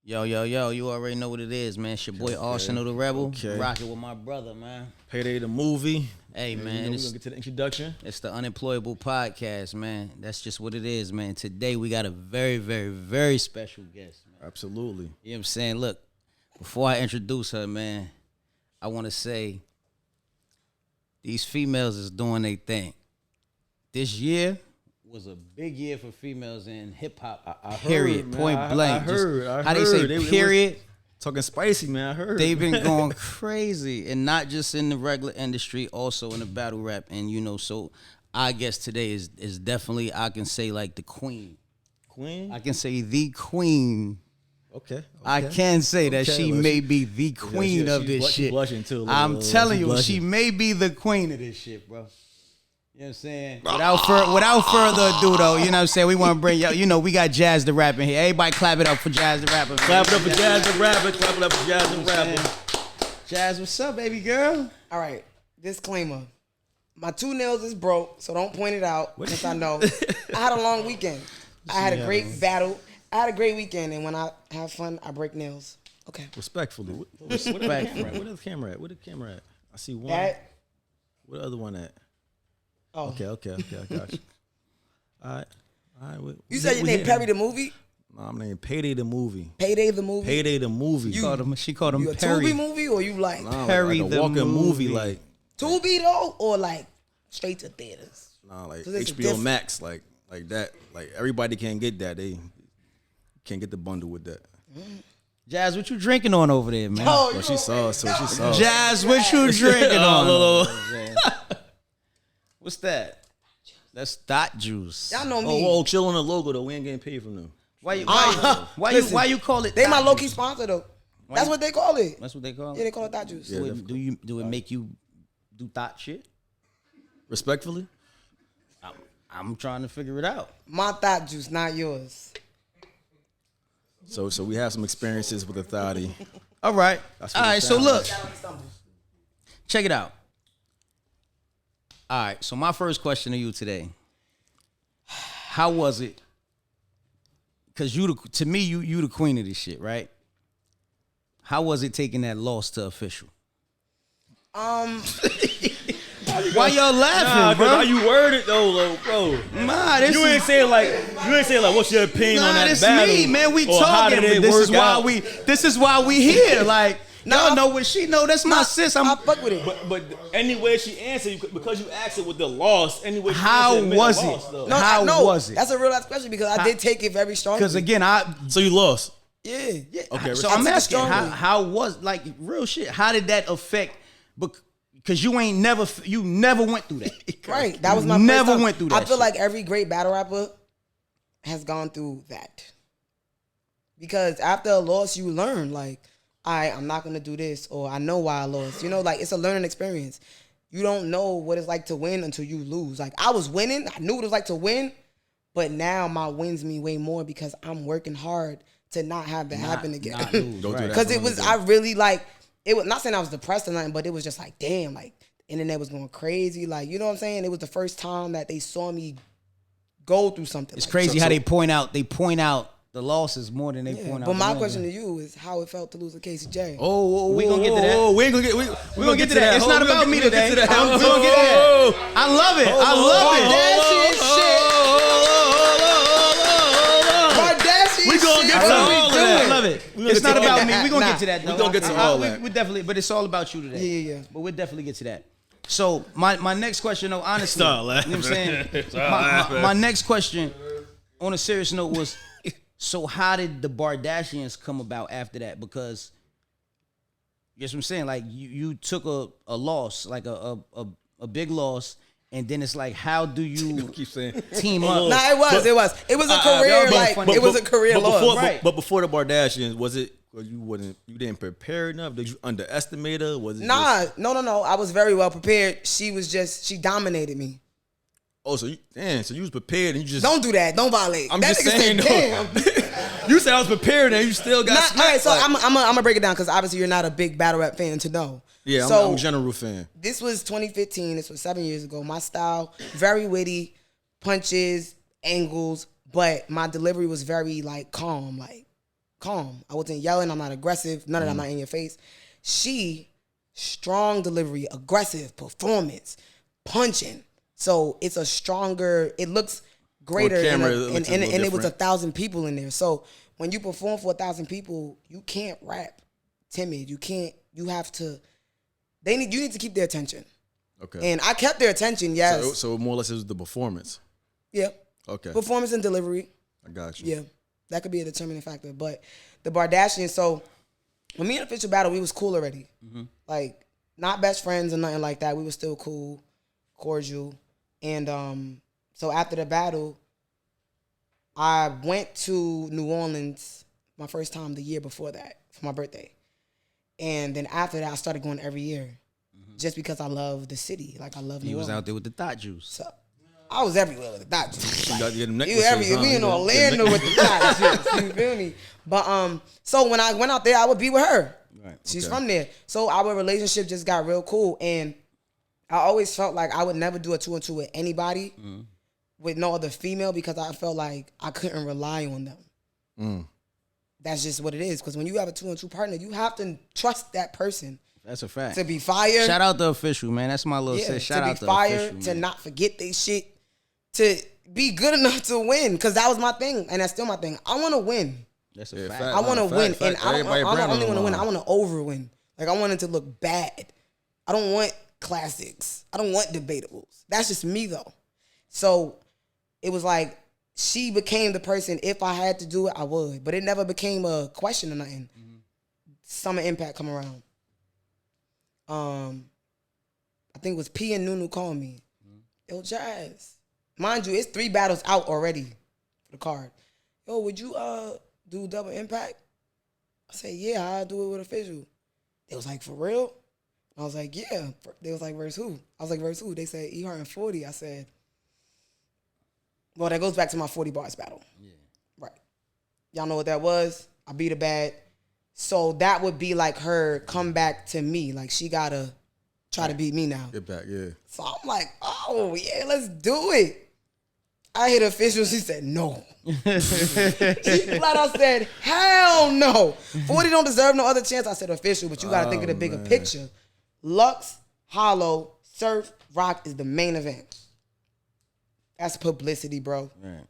Yo, you already know what it is, man. It's your boy Arsenal the Rebel. Okay. Rocking with my brother, man. Payday the movie. Hey, man. We're going to get to the introduction. It's the Unemployable podcast, man. That's just what it is, man. Today we got a very, very, very special guest, man. Absolutely. You know what I'm saying? Look, before I introduce her, man, I want to say these females is doing their thing. This year was a big year for females in hip hop. Period. Point blank. I heard. How they say period? Talking spicy, man. I heard. They've been going crazy, and not just in the regular industry, also in the battle rap. And so I guess today is definitely, I can say, like, the queen. Queen? I can say the queen. Okay. I can say that she may be the queen of this shit. Blushing too. I'm telling you, she may be the queen of this shit, bro. You know what I'm saying? Without further ado, though, you know what I'm saying? We want to bring y'all, we got Jazz the Rapper here. Everybody clap it up for Jazz the Rapper. Clap it up for Jazz the Rapper. Clap it up for Jazz the Rapper. Jazz, what's up, baby girl? All right, disclaimer. My 2 nails is broke, so don't point it out, because I know. I had a long weekend. I had a great battle. I had a great weekend, and when I have fun, I break nails. Okay. Respectfully. Where the camera at? Where the camera at? I see one. Where the other one at? Oh. Okay, I got you. All right. You said your name Perry the movie? No, I'm named Payday the movie. Payday the movie? Payday the movie. She called him You a Perry. Tubi movie, or you like Perry like a the walking movie, like Tubi though, or like straight to theaters? nah, like So it's HBO different. Max, like that. Like everybody can't get that. They can't get the bundle with that. Jazz, what you drinking on over there, man? Oh, Well, she saw, she saw. Jazz, what you drinking on? Look. What's that? That's Dot Juice. Y'all know me. Oh, chill on the logo though. We ain't getting paid from them. Why you call it? They my Dot low-key Juice? sponsor though. That's what they call it. That's what they call it. Yeah, they call it Thought Juice. Yeah. Do it make you do thought shit? Respectfully. I'm trying to figure it out. My Thought Juice, not yours. So we have some experiences with authority. All right. That's All what it right. So sounds look, like. check it out. All right. So my first question to you today: how was it? Because to me, you the queen of this shit, right? How was it taking that loss to official? Why y'all laughing, bro? How you worded though, bro? Nah, You ain't saying like what's your opinion on that this battle? me, man. We Or how talking. did it This is work why out? This is why we here. Like Nah, y'all know what she know. That's my sis. I fuck with it. But anyway, she answered because you asked it with the loss. Anyway, How was it? Though. No, How no, was it? That's a real ass question, because I did take it very strongly. Because again, So you lost. Yeah. Okay. So I I'm took it asking, strongly. how was, like, real shit? How did that affect? Because you never went through that. Right. That was my You first never time. went through that I feel shit. like every great battle rapper has gone through that. Because after a loss, you learn, like, I'm not going to do this, or I know why I lost. Like, it's a learning experience. You don't know what it's like to win until you lose. Like, I was winning. I knew what it was like to win. But now my wins mean way more because I'm working hard to not have that happen again. Not lose, Don't do right. that. Because it was, I really like, it was not saying I was depressed or nothing, but it was just like, damn, like, the internet was going crazy. Like, you know what I'm saying? It was the first time that they saw me go through something. It's like crazy that. how they point out the losses more than they point out. But my the question wins. to you is how it felt to lose to Casey J. We gonna get to that. We ain't gonna get. We gonna get to that. It's not about me today. We gonna get to Oh, that. I love it. I love it. Kardashian We gonna shit. get What to are all we of doing? that. I love it. gonna It's get not to all about that. me. We gonna Nah. get to that. Though. We gonna get to all that. We definitely, but it's all about you today. Yeah. But we'll definitely get to that. So my next question, though, honestly, Stop laughing. you know what I'm saying? Stop laughing. My next question, on a serious note, was, so how did the Bardashians come about after that? Because, guess what I'm saying? Like, you took a loss, like a big loss, and then it's like, how do you Keep saying. team up? Nah, it was a career, it was a career loss. Before, Right. but before the Bardashians, was it? You didn't prepare enough? Did you underestimate her? Was it? Nah, no. I was very well prepared. She dominated me. Oh, so you was prepared and you just Don't do that. Don't violate. I'm That just nigga saying. said, though. damn. You said I was prepared and you still got All smacked. right, so like- I'm gonna break it down, because obviously you're not a big battle rap fan to know. yeah, so I'm a general fan. this was 2015. This was 7 years ago. My style, very witty, punches, angles, but my delivery was very like calm, calm. I wasn't yelling. I'm not aggressive. None of that. I'm not in your face. She, strong delivery, aggressive, performance, punching. So it's a stronger, it looks greater. camera, And it it was different. 1,000 people in there. So when you perform for 1,000 people, you can't rap timid. You can't, you have to, you need to keep their attention. Okay. And I kept their attention, yes. So more or less it was the performance. Yeah. Okay. Performance and delivery. I got you. Yeah. That could be a determining factor. But the Bardashian, so when me and Official battle, we was cool already. Like, not best friends or nothing like that. We were still cool, cordial. And so after the battle, I went to New Orleans my first time the year before that for my birthday. And then after that, I started going every year just because I love the city. Like, I love New Orleans. He was out there with the thought juice. So I was everywhere with the thought juice. You got to get them You necklaces, everywhere. huh? We in You Orlando with the thought juice. You feel me? But so when I went out there, I would be with her. Right. She's Okay. from there. So our relationship just got real cool. And I always felt like I would never do a 2-on-2 with anybody with no other female because I felt like I couldn't rely on them. That's just what it is. Because when you have a 2-on-2 partner, you have to trust that person That's a fact. to be fire. Shout out the Official, man. That's my little sis. Shout to out be the fire, Official, to man. not forget they shit, to be good enough to win. Because that was my thing, and that's still my thing. I want to win. That's a Yeah, fact. fact. I want to Fact, win, fact. and I Everybody don't brand only on want to the win. line. I want to over win. Like, I want it to look bad. I don't want classics. I don't want debatables. That's just me though. So it was like she became the person. If I had to do it, I would. But it never became a question or nothing. Summer Impact come around. I think it was P and Nunu calling me. Yo, Jazz. Mind you, it's 3 battles out already for the card. Yo, would you do Double Impact? I said, yeah, I'll do it with Official. They was like, for real? I was like, yeah. They was like, verse who? I was like, verse who? They said, E-Heart and 40. I said, well, that goes back to my 40 bars battle. Yeah. Right. Y'all know what that was? I beat her bad. So that would be like her comeback to me. Like, she got to try to beat me now. Get back, yeah. So I'm like, oh, yeah, let's do it. I hit Official. She said, no. She flat out said, hell no. 40 don't deserve no other chance. I said, Official, but you got to think of the bigger picture. Lux, Hollow, Surf, Rock is the main event. That's publicity, bro. Right.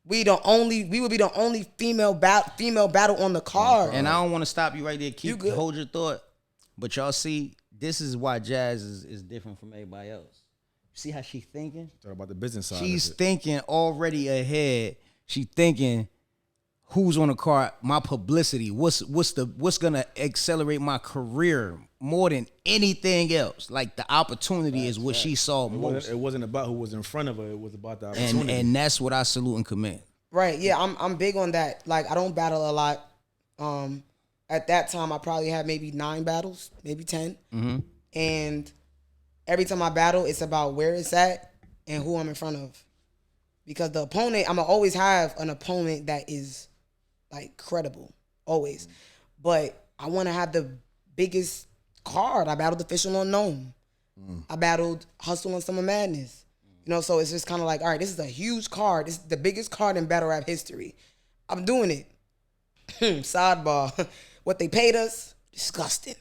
We would be the only female battle on the card. And I don't want to stop you right there. You good. Hold your thought. But y'all see, this is why Jazz is different from everybody else. See how she thinking? Talk about the business side. She's of it. thinking already ahead. She thinking, who's on the card? My publicity. What's gonna accelerate my career more than anything else? Like, the opportunity is what she saw most. It wasn't about who was in front of her. It was about the opportunity. And that's what I salute and commend. Right, yeah, I'm big on that. Like, I don't battle a lot. At that time, I probably had maybe 9 battles, maybe 10. And every time I battle, it's about where it's at and who I'm in front of. Because the opponent, I'm going to always have an opponent that is, like, credible, always. But I want to have the biggest card. I battled Official Unknown. I battled Hustle on Summer Madness. You know, so it's just kind of like, all right, this is a huge card. This is the biggest card in battle rap history. I'm doing it. Sidebar. What they paid us, disgusting.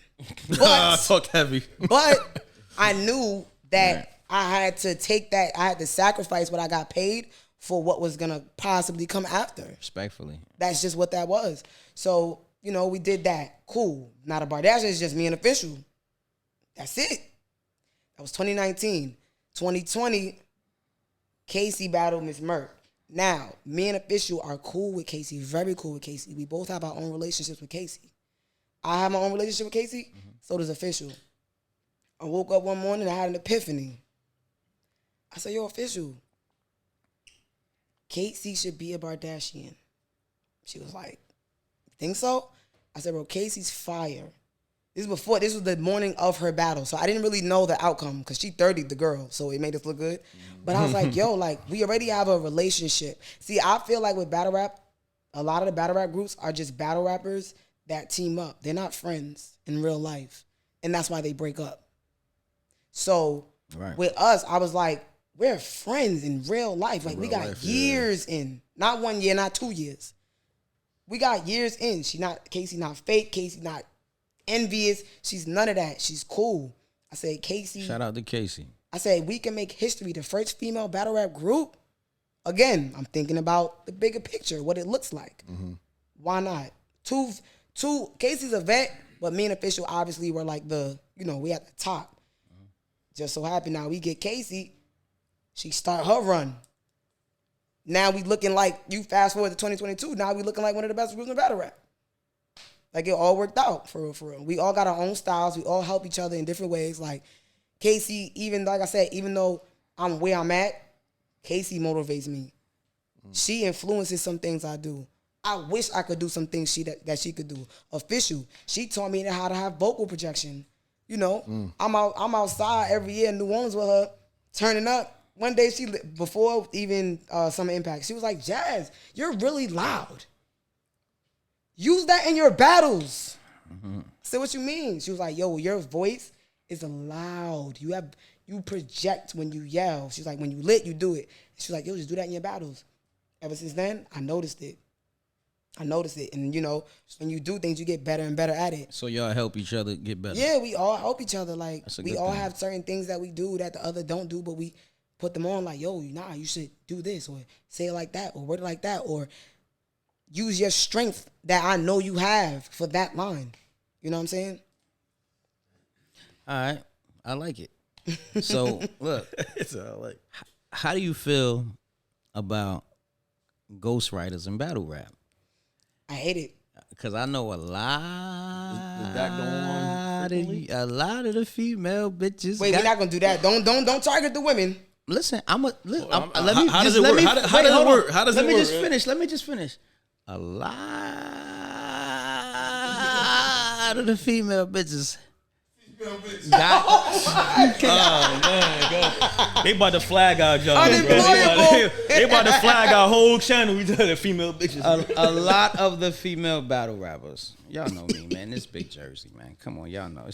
But, talk heavy. but I knew that I had to take that. I had to sacrifice what I got paid for what was going to possibly come after. Respectfully. That's just what that was. So, you know, we did that. Cool. Not a Bardashian, it's just me and Official. That's it. That was 2019. 2020, Casey battled Miss Merck. Now, me and Official are cool with Casey, very cool with Casey. We both have our own relationships with Casey. I have my own relationship with Casey, so does Official. I woke up one morning and I had an epiphany. I said, yo, Official, Casey should be a Bardashian. She was like, think so? I said, bro, Casey's fire. This was the morning of her battle, so I didn't really know the outcome because she 30'd the girl, so it made us look good. But I was like, yo, like, we already have a relationship. See, I feel like with battle rap, a lot of the battle rap groups are just battle rappers that team up. They're not friends in real life, and that's why they break up. So with us, I was like, we're friends in real life. Like, we got years in, not 1 year, not 2 years. We got years in. Casey not fake. Casey not envious. She's none of that. She's cool. I said, Casey. Shout out to Casey. I said, we can make history. The first female battle rap group. Again, I'm thinking about the bigger picture, what it looks like. Mm-hmm. Why not? Two. Casey's a vet, but me and Official obviously were like we at the top. Mm-hmm. Just so happened now we get Casey. She start her run. Now we looking like, you fast forward to 2022, now we looking like one of the best groups in battle rap. Like, it all worked out, for real, for real. We all got our own styles. We all help each other in different ways. Like, Casey, even, like I said, even though I'm where I'm at, Casey motivates me. She influences some things I do. I wish I could do some things that she could do. Official, she taught me how to have vocal projection. I'm outside every year in New Orleans with her, turning up. One day, before even Summer Impact, she was like, Jazz, you're really loud. Use that in your battles. Mm-hmm. I said, what you mean? She was like, yo, your voice is loud. You project when you yell. She's like, when you lit, you do it. She's like, yo, just do that in your battles. Ever since then, I noticed it. And, when you do things, you get better and better at it. So y'all help each other get better? Yeah, we all help each other. Like, we all have certain things that we do that the other don't do, but we put them on like, yo, you should do this, or say it like that, or word it like that, or use your strength that I know you have for that line. You know what I'm saying? All right. I like it. So, look. It's all like, how do you feel about ghostwriters in battle rap? I hate it. Because I know a lot. Is that going on? A lot of the female bitches. Wait, we're not gonna do that. Don't target the women. Listen, let me how does it work? How does it work? How does it work? Let me just finish. A lot of the female bitches. Oh man, God. They about to flag our job, bro. Unemployable. They about to flag our whole channel. We tell the female bitches. A lot of the female battle rappers. Y'all know me, man. This big Jersey, man. Come on, y'all know.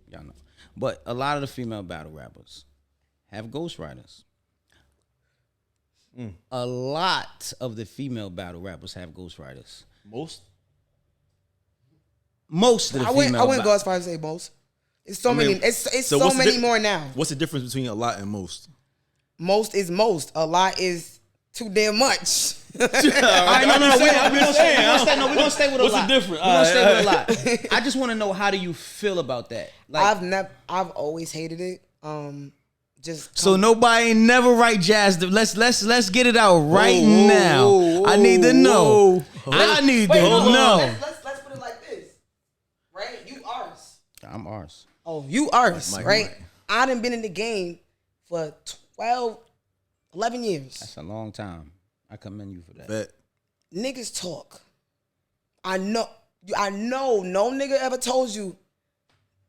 Y'all know. But a lot of the female battle rappers have ghostwriters. A lot of the female battle rappers have ghostwriters. Most of the female. I wouldn't go as far as say most. It's so many. It's so many more now. What's the difference between a lot and most? Most is most. A lot is too damn much. All right, no. We're gonna stay with a lot. What's the difference? We're gonna stay with a lot. I just want to know, how do you feel about that? Like, I've always hated it. So nobody ain't never write Jazz. Let's get it out right now. I need to know. I need to know. Let's put it like this, right? You ours. I'm ours. Oh, you ours, Mike, right? Mike. I done been in the game for 12, 11 years. That's a long time. I commend you for that. Bet. Niggas talk. I know. No nigga ever told you.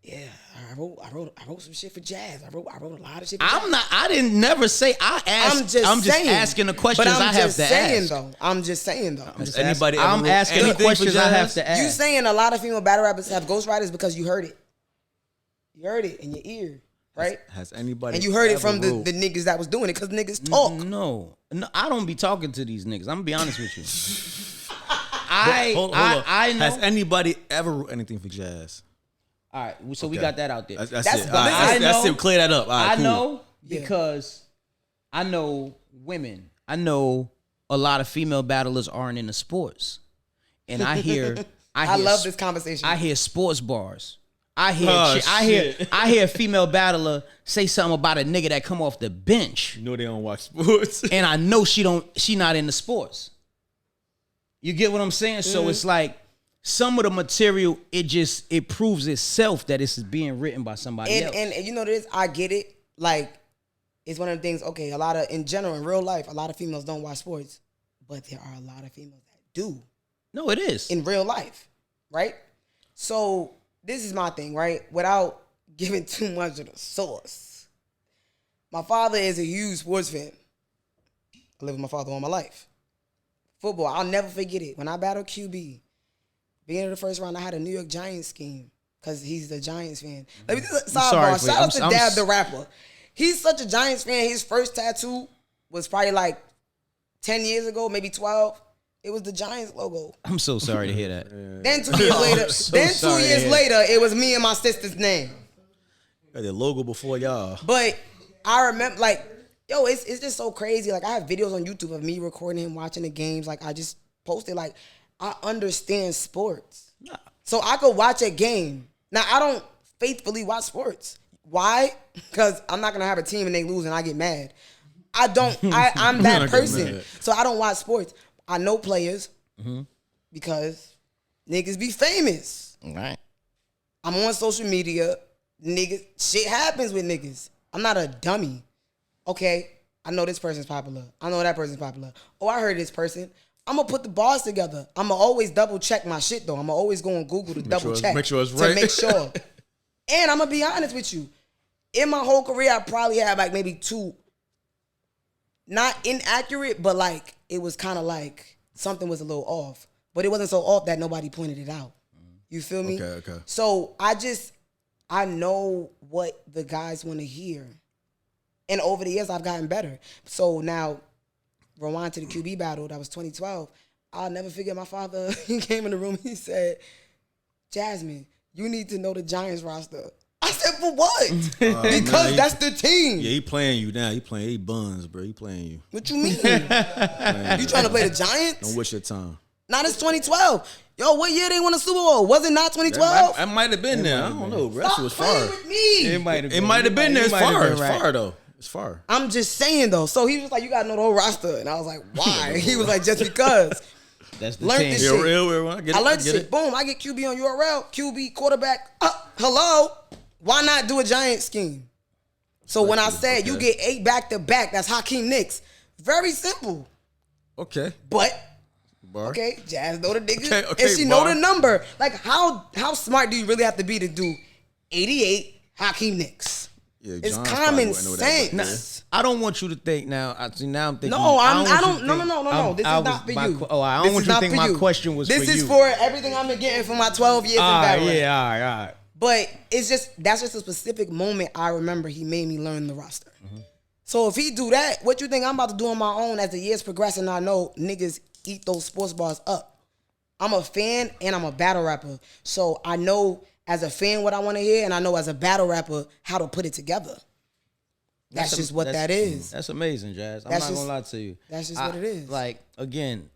Yeah, I wrote some shit for Jazz. I wrote a lot of shit for Jazz. I didn't never say I asked. I'm just asking the questions I have to ask. I'm just saying though. I'm asking the questions I have to ask. You saying a lot of female battle rappers have ghostwriters because you heard it. You heard it in your ear, right? Has anybody? And you heard it from the niggas that was doing it, because niggas talk. No, I don't be talking to these niggas. I'm gonna be honest with you. Hold on. I know. Has anybody ever wrote anything for Jazz? All right, so we got that out there. That's it. That's it. Clear that up. All right, I know because I know women. I know a lot of female battlers aren't into sports, and I love this conversation. I hear sports bars. I hear a female battler say something about a nigga that come off the bench. You know they don't watch sports, and I know she not into sports. You get what I'm saying? So it's like, some of the material, it proves itself that it's being written by somebody else. And you know this, I get it. Like, it's one of the things, okay, in general, in real life, a lot of females don't watch sports, but there are a lot of females that do. No, it is. In real life, right? So, this is my thing, right? Without giving too much of the sauce. My father is a huge sports fan. I lived with my father all my life. Football, I'll never forget it. When I battled QB, beginning of the first round, I had a New York Giants scheme because he's the Giants fan. Let me sidebar. Shout out to Dab the rapper. He's such a Giants fan. His first tattoo was probably like 10 years ago, maybe 12. It was the Giants logo. I'm so sorry to hear that. Then 2 years later, so then 2 sorry to years hear later, it was me and my sister's name. Got the logo before y'all. But I remember, like, yo, it's just so crazy. Like, I have videos on YouTube of me recording him watching the games. Like, I just posted, like, I understand sports. So I could watch a game. Now, I don't faithfully watch sports. Why? Because I'm not going to have a team and they lose and I get mad. I'm that person. So I don't watch sports. I know players because niggas be famous. Right. I'm on social media. Niggas, shit happens with niggas. I'm not a dummy. Okay, I know this person's popular. I know that person's popular. Oh, I heard this person. I'm going to put the bars together. I'm going to always double check my shit, though. I'm going to always go on Google to double check. Make sure it's right. To make sure. And I'm going to be honest with you. In my whole career, I probably had like maybe 2, not inaccurate, but like it was kind of like something was a little off. But it wasn't so off that nobody pointed it out. You feel me? Okay. So I know what the guys want to hear. And over the years, I've gotten better. So now, rewind to the QB battle. That was 2012. I'll never forget my father. He came in the room. He said, Jasmine, you need to know the Giants roster. I said, for what? Because that's the team. Yeah, he playing you now. He playing. He buns, bro. He playing you. What you mean? You trying to play the Giants? Don't waste your time. Not it's 2012. Yo, what year they won the Super Bowl? Was it not 2012? I might have been there. I don't know. That shit was far. With me. It might have been there. It's far. It's far though. It's far. I'm just saying though. So he was like, you gotta know the whole roster. And I was like, why? He was like, just because. That's the Learned team. this shit. Real. I learned this shit. Boom, I get QB on URL. QB, quarterback. Hello? Why not do a giant scheme? So when I said you get 8 back-to-back, that's Hakeem Nicks. Very simple. Okay. But, Bar. okay, Jazz know the nigga. Okay, and she know the number. Like, how smart do you really have to be to do 88 Hakeem Nicks? Yeah, it's John's common sense. I don't want you to think now. Now I'm thinking. No, no. This is not for you. I don't want you to think my question was for you. This is for everything I've been getting for my 12 years in battle rap. Yeah, all right. But that's just a specific moment I remember he made me learn the roster. So if he do that, what you think I'm about to do on my own as the years progress and I know niggas eat those sports bars up? I'm a fan and I'm a battle rapper. So I know as a fan what I want to hear and I know as a battle rapper how to put it together. That's just what that is. That's amazing, Jazz. I'm not going to lie to you. That's just what it is. Like, again,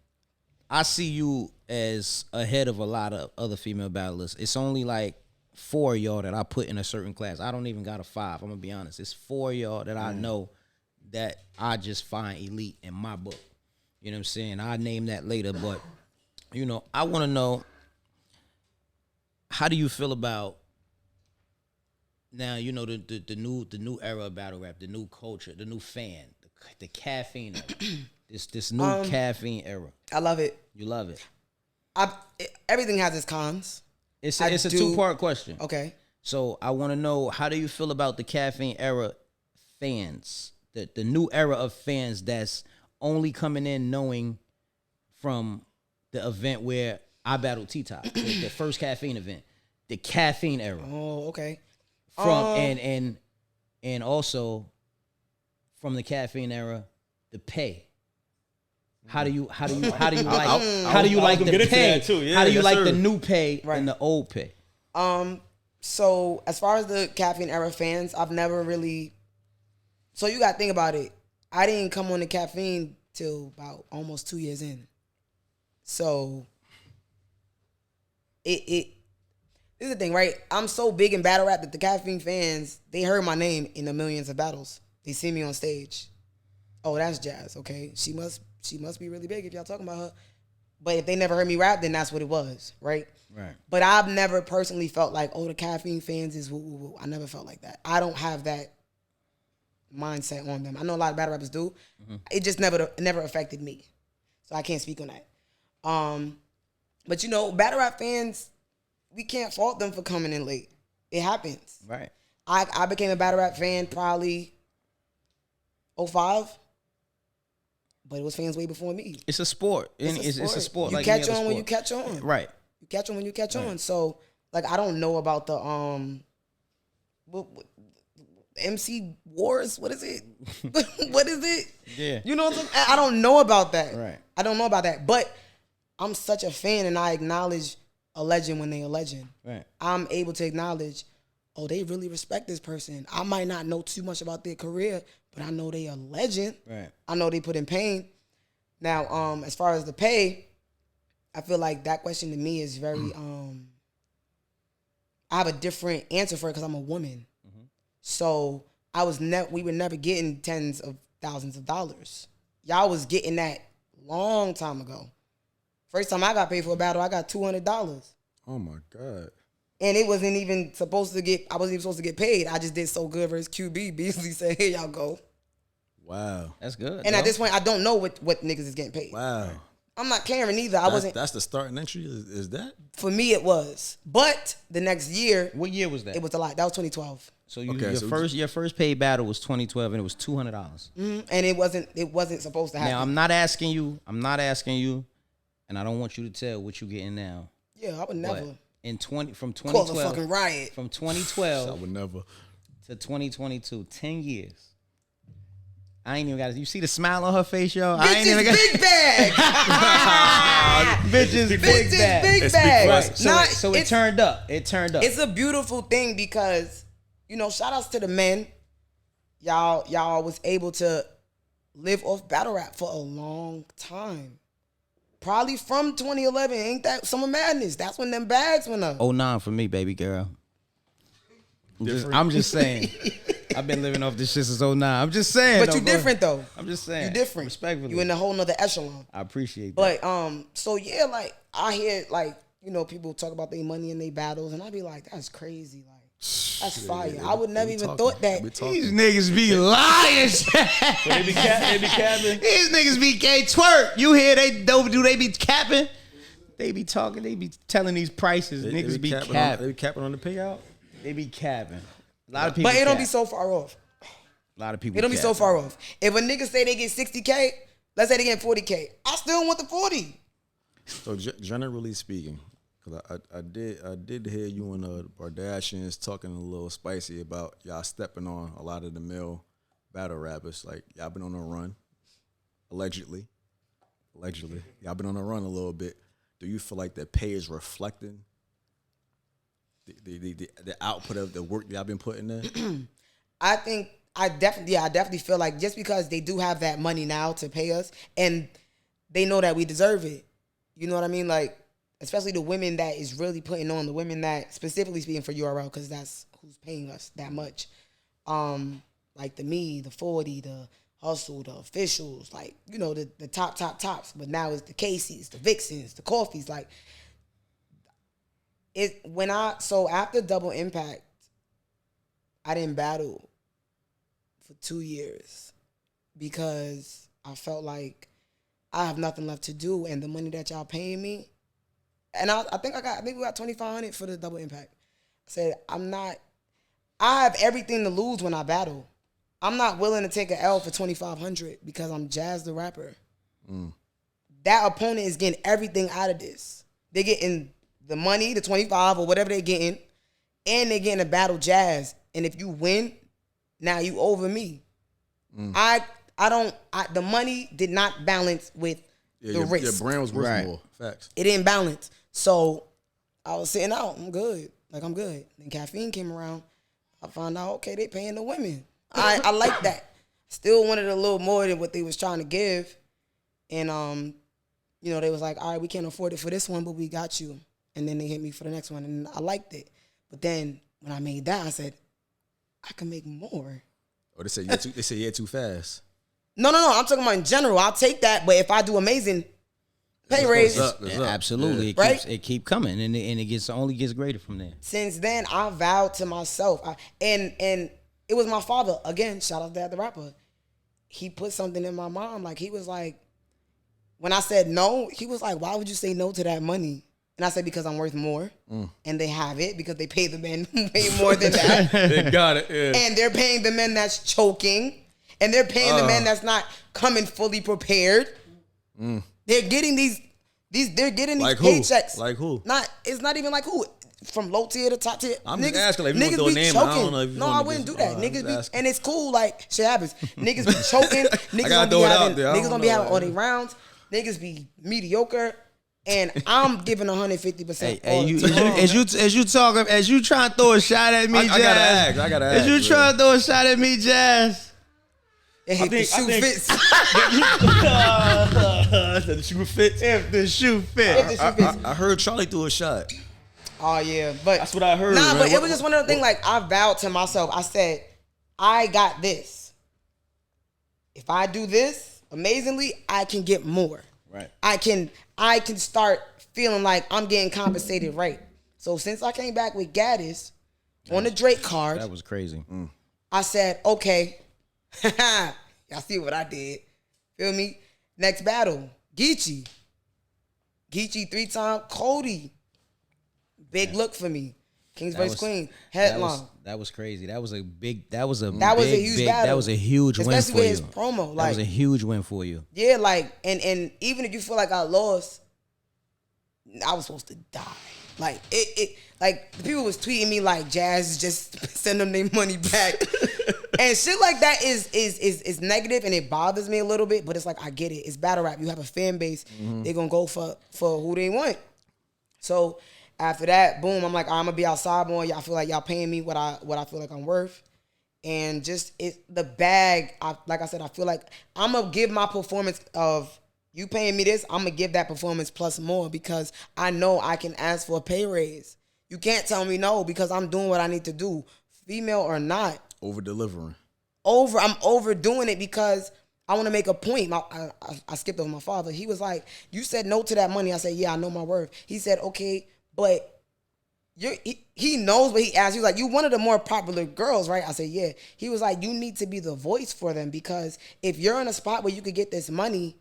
I see you as ahead of a lot of other female battlers. It's only like 4 of y'all that I put in a certain class. I don't even got a 5. I'm gonna be honest. It's 4 of y'all that I know that I just find elite in my book. You know what I'm saying? I'll name that later, but I want to know, how do you feel about now? The new era of battle rap, the new culture, the new fan, the caffeine era. this new caffeine era. I love it. You love it. Everything has its cons. It's a 2-part question. Okay. So I want to know, how do you feel about the caffeine era fans, the new era of fans that's only coming in knowing from the event where I battled T-Top, the first caffeine event, the caffeine era. Oh, okay. From and also from the caffeine era, the pay. How do you like the pay? How do you like the new pay and the old pay? So as far as the caffeine era fans, I've never really. So you got to think about it. I didn't come on the caffeine till about almost 2 years in. So this is the thing, right? I'm so big in battle rap that the caffeine fans, they heard my name in the millions of battles. They see me on stage. Oh, that's Jazz. Okay, she must be really big if y'all talking about her. But if they never heard me rap, then that's what it was, right? Right. But I've never personally felt like, oh, the caffeine fans is woo, woo, woo. I never felt like that. I don't have that mindset on them. I know a lot of battle rappers do. Mm-hmm. It just never affected me. So I can't speak on that. But battle rap fans, we can't fault them for coming in late. It happens. Right. I became a battle rap fan probably 2005. But it was fans way before me. It's a sport. It's a sport. You catch on when you catch on. Right. You catch on when you catch on. So, like, I don't know about the what MC Wars. What is it? What is it? Yeah. You know what I'm saying? I don't know about that. Right. I don't know about that. But I'm such a fan, and I acknowledge a legend when they a legend. Right. I'm able to acknowledge, oh, they really respect this person. I might not know too much about their career, but I know they a legend. Right. I know they put in pain. Now, as far as the pay, I feel like that question to me is very, I have a different answer for it because I'm a woman. Mm-hmm. So we were never getting tens of thousands of dollars. Y'all was getting that long time ago. First time I got paid for a battle, I got $200. Oh my God. And it wasn't even supposed to get, I wasn't even supposed to get paid. I just did so good versus QB. Beasley said, here y'all go. Wow. That's good. And at this point, I don't know what niggas is getting paid. Wow. I'm not caring either. That's the starting entry, is that? For me, it was. But the next year. What year was that? It was a lot. That was 2012. So your first paid battle was 2012, and it was $200. Mm-hmm. And it wasn't supposed to happen. Now I'm not asking you, and I don't want you to tell what you getting now. Yeah, I would never. From 2012, cause a fucking riot. From 2012, I would never. To 2022, 10 years. I ain't even got. You see the smile on her face, yo. I ain't even got big bag. Bitches big bag. Big bag. Right. So it turned up. It turned up. It's a beautiful thing because, shout outs to the men. Y'all was able to live off battle rap for a long time. Probably from 2011. Ain't that Summer Madness? That's when them bags went up. 09 for me, baby girl. I'm just saying. I've been living off this shit since 09. I'm just saying. But you different though. I'm just saying. You different. Respectfully. You in a whole nother echelon. I appreciate that. But so yeah, like I hear like, people talk about their money and their battles, and I be like, that's crazy. Like that's fire. I would never even thought that. These niggas be lying. They be capping. These niggas be gay twerk. You hear they be capping? They be talking. They be telling these prices. Niggas be capping. They be capping on the payout. They be capping. A lot of people. But it don't be so far off. A lot of people. It don't be so far off. If a nigga say they get 60K, let's say they get 40K. I still want the 40. So generally speaking, because I did hear you and the Kardashians talking a little spicy about y'all stepping on a lot of the male battle rappers. Like y'all been on a run, allegedly. Y'all been on a run a little bit. Do you feel like the pay is reflecting the output of the work that y'all been putting in? I definitely feel like just because they do have that money now to pay us, and they know that we deserve it. You know what I mean? Like, especially the women that is really putting on, the women that, specifically speaking for URL, because that's who's paying us that much. Like the 40, the Hustle, the Officials, like, the tops. But now it's the Casey's, the Vixens, the Coffees. Like, so after Double Impact, I didn't battle for 2 years because I felt like I have nothing left to do, and the money that y'all paying me, and I think we got $2,500 for the Double Impact. I said I have everything to lose when I battle. I'm not willing to take an L for $2,500 because I'm Jazz the rapper. That opponent is getting everything out of this. They're getting the money, the 25 or whatever they're getting, and they're getting a battle Jazz. And if you win, now you over me. The money did not balance with the risk. Your brand was worth more. Facts. It didn't balance. So I was sitting out. I'm good. I'm good. Then Caffeine came around. I found out, okay, they paying the women. I like that. Still wanted a little more than what they was trying to give. And, they was like, all right, we can't afford it for this one, but we got you. And then they hit me for the next one, and I liked it. But then when I made that, I said, I can make more. Oh, they say you're too fast. No. I'm talking about in general. I'll take that, but if I do amazing, pay raise. Absolutely. Yeah. It keep coming, and it only gets greater from there. Since then, I vowed to myself, and it was my father, again, shout out to Dad the Rapper. He put something in my mom. Like, he was like, when I said no, he was like, why would you say no to that money? And I said, because I'm worth more. And they have it because they pay the men way more than that. They got it, yeah. And they're paying the men that's choking. And they're paying the men that's not coming fully prepared. They're getting these like paychecks. Who? Like who? It's not even like who. From low tier to top tier. I'm just asking, like, if you want to throw a name, I don't know if you I wouldn't do that. And it's cool, like, shit happens. Niggas be choking. Niggas don't be having all their rounds. Niggas be mediocre. And I'm giving 150%. As you talking, as you trying to throw a shot at me, Jazz. I gotta ask. As you trying to throw a shot at me, Jazz. If the shoe fits. The shoe fits. If the shoe fits. I heard Charlie threw a shot. Oh yeah, but That's what I heard. Nah, man. but it was just one of the things. Like I vowed to myself. I said, I got this. If I do this amazingly, I can get more. Right. I can start feeling like I'm getting compensated right. So since I came back with Gaddis on the Drake card, That was crazy. I said, okay, y'all see what I did. Feel me? Next battle, Geechee 3-time Cody. Big look for me. Kings vs. Queen. Headline. That was crazy. That was a huge battle. That was a huge win especially for with you. his promo. That Like, was a huge win for you. yeah, like, and even if you feel like I lost, I was supposed to die. Like like the people was tweeting me like, Jazz, just send them their money back. And shit like that is negative, and it bothers me a little bit, but it's like, I get it. It's battle rap. You have a fan base. They're gonna go for who they want. So after that, boom, I'm like, I'm gonna be outside more. Y'all feel like y'all paying me what I feel like I'm worth. And just the bag, like I said, I feel like I'm gonna give my performance of you paying me this, I'm gonna give that performance plus more, because I know I can ask for a pay raise. You can't tell me no, because I'm doing what I need to do, female or not. Over delivering. I'm overdoing it because I want to make a point. I skipped over my father. He was like, you said no to that money. I said, yeah, I know my worth. He said, okay, but he knows what he asked. He was like, you one of the more popular girls, right? I said, yeah. He was like, you need to be the voice for them, because if you're in a spot where you could get this money,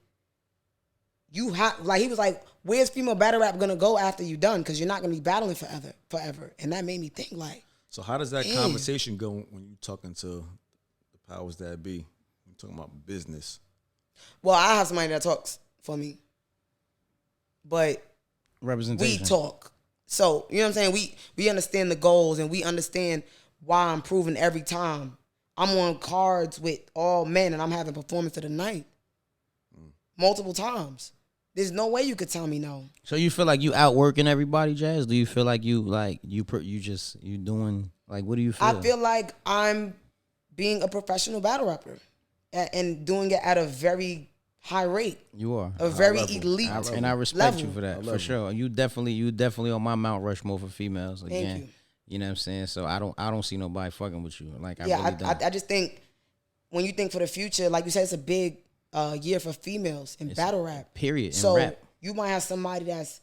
you have, like, he was like, where's female battle rap gonna go after you done? Because you're not gonna be battling forever. And that made me think, like, so how does that conversation go when you talking to the powers that be? You're talking about business. Well, I have somebody that talks for me, but Representation. we talk. So, you know what I'm saying? We understand the goals, and we understand why I'm proving every time. I'm on cards with all men, and I'm having performance of the night multiple times. There's no way you could tell me no. So you feel like you outworking everybody, Jazz? Do you feel like you doing, like, what do you feel? I feel like I'm being a professional battle rapper and doing it at a very high rate. You are a very elite and I respect level. you for that, for sure. You definitely on my Mount Rushmore for females again. Thank you. You know what I'm saying? So I don't see nobody fucking with you. Like, I yeah, really don't. I just think when you think for the future, like you said, it's a big year for females in battle rap. Period. So in rap. you might have somebody that's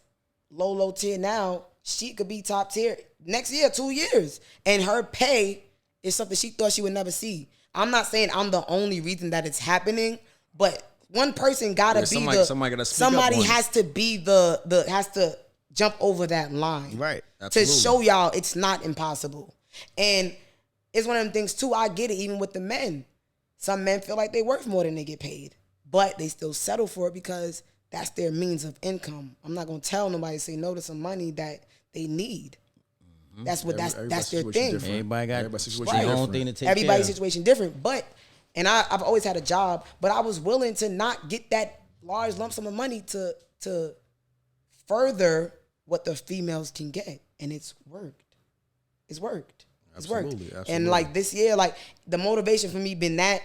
low tier now. She could be top tier next year, 2 years, and her pay is something she thought she would never see. I'm not saying I'm the only reason that it's happening, but one person gotta be somebody has to be the has to jump over that line, right? To show y'all it's not impossible. And it's one of them things too. I get it, even with the men. Some men feel like they worth more than they get paid, but they still settle for it because that's their means of income. I'm not gonna tell nobody to say no to some money that they need. That's what that's their thing. Different. Everybody got their own thing to take Everybody's care of. situation different, but I've always had a job, but I was willing to not get that large lump sum of money to further what the females can get, and it's worked. It's worked. It's worked. Absolutely. And like this year, like the motivation for me been that,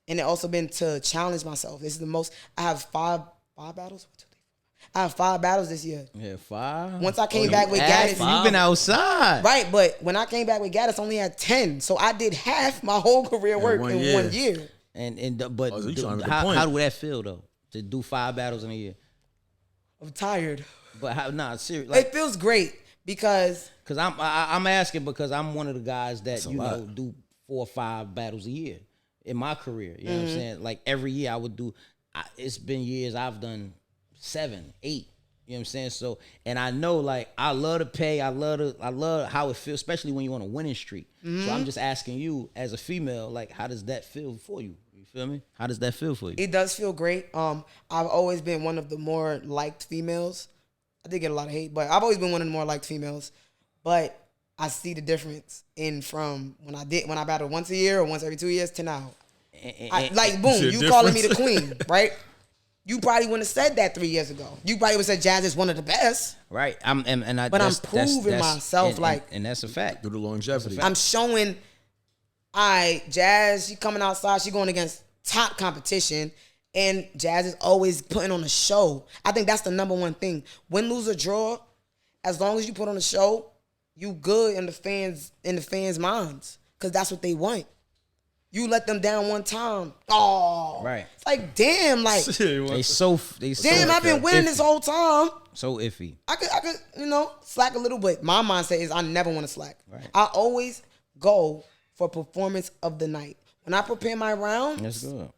and it also been to challenge myself. This is the most. I have five battles. I have 5 battles this year. Yeah, 5. Once I came back with Gaddis, you've been outside, right? But when I came back with Gaddis, I only had 10. So I did half my whole career work in 1 year. But how would that feel though, to do 5 battles in a year? I'm tired. But how? Nah, seriously. Like, it feels great because I'm asking because I'm one of the guys that do 4 or 5 battles a year in my career. You know what I'm saying? Like every year I would do. It's been years I've done 7, 8. You know what I'm saying? So, and I know, like, I love to pay. I love how it feels, especially when you're on a winning streak. So I'm just asking you, as a female, like, how does that feel for you? You feel me? How does that feel for you? It does feel great. I've always been one of the more liked females. I did get a lot of hate, but I've always been one of the more liked females. But I see the difference from when I battled once a year or once every 2 years to now. Like, boom, you calling me the queen, right? You probably wouldn't have said that 3 years ago. You probably would have said Jazz is one of the best. Right. I'm proving myself, and that's a fact. Through the longevity. I'm showing, Jazz, she coming outside, she going against top competition, and Jazz is always putting on a show. I think that's the number one thing. Win, lose, or draw, as long as you put on a show, you good in the fans' minds, because that's what they want. You let them down one time. Oh, right. It's like, damn, like they so damn. I've been winning this whole time. So iffy. I could, slack a little bit. My mindset is I never want to slack. Right. I always go for performance of the night. When I prepare my rounds, That's good.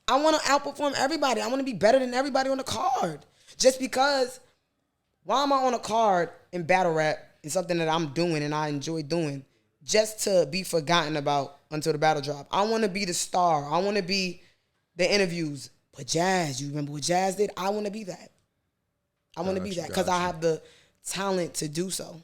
I want to outperform everybody. I want to be better than everybody on the card. Just because, why am I on a card in battle rap? It's something that I'm doing and I enjoy doing, just to be forgotten about until the battle drop. I want to be the star. I want to be the interviews. But Jazz, you remember what Jazz did? I want to be that. I want to be that because I have the talent to do so.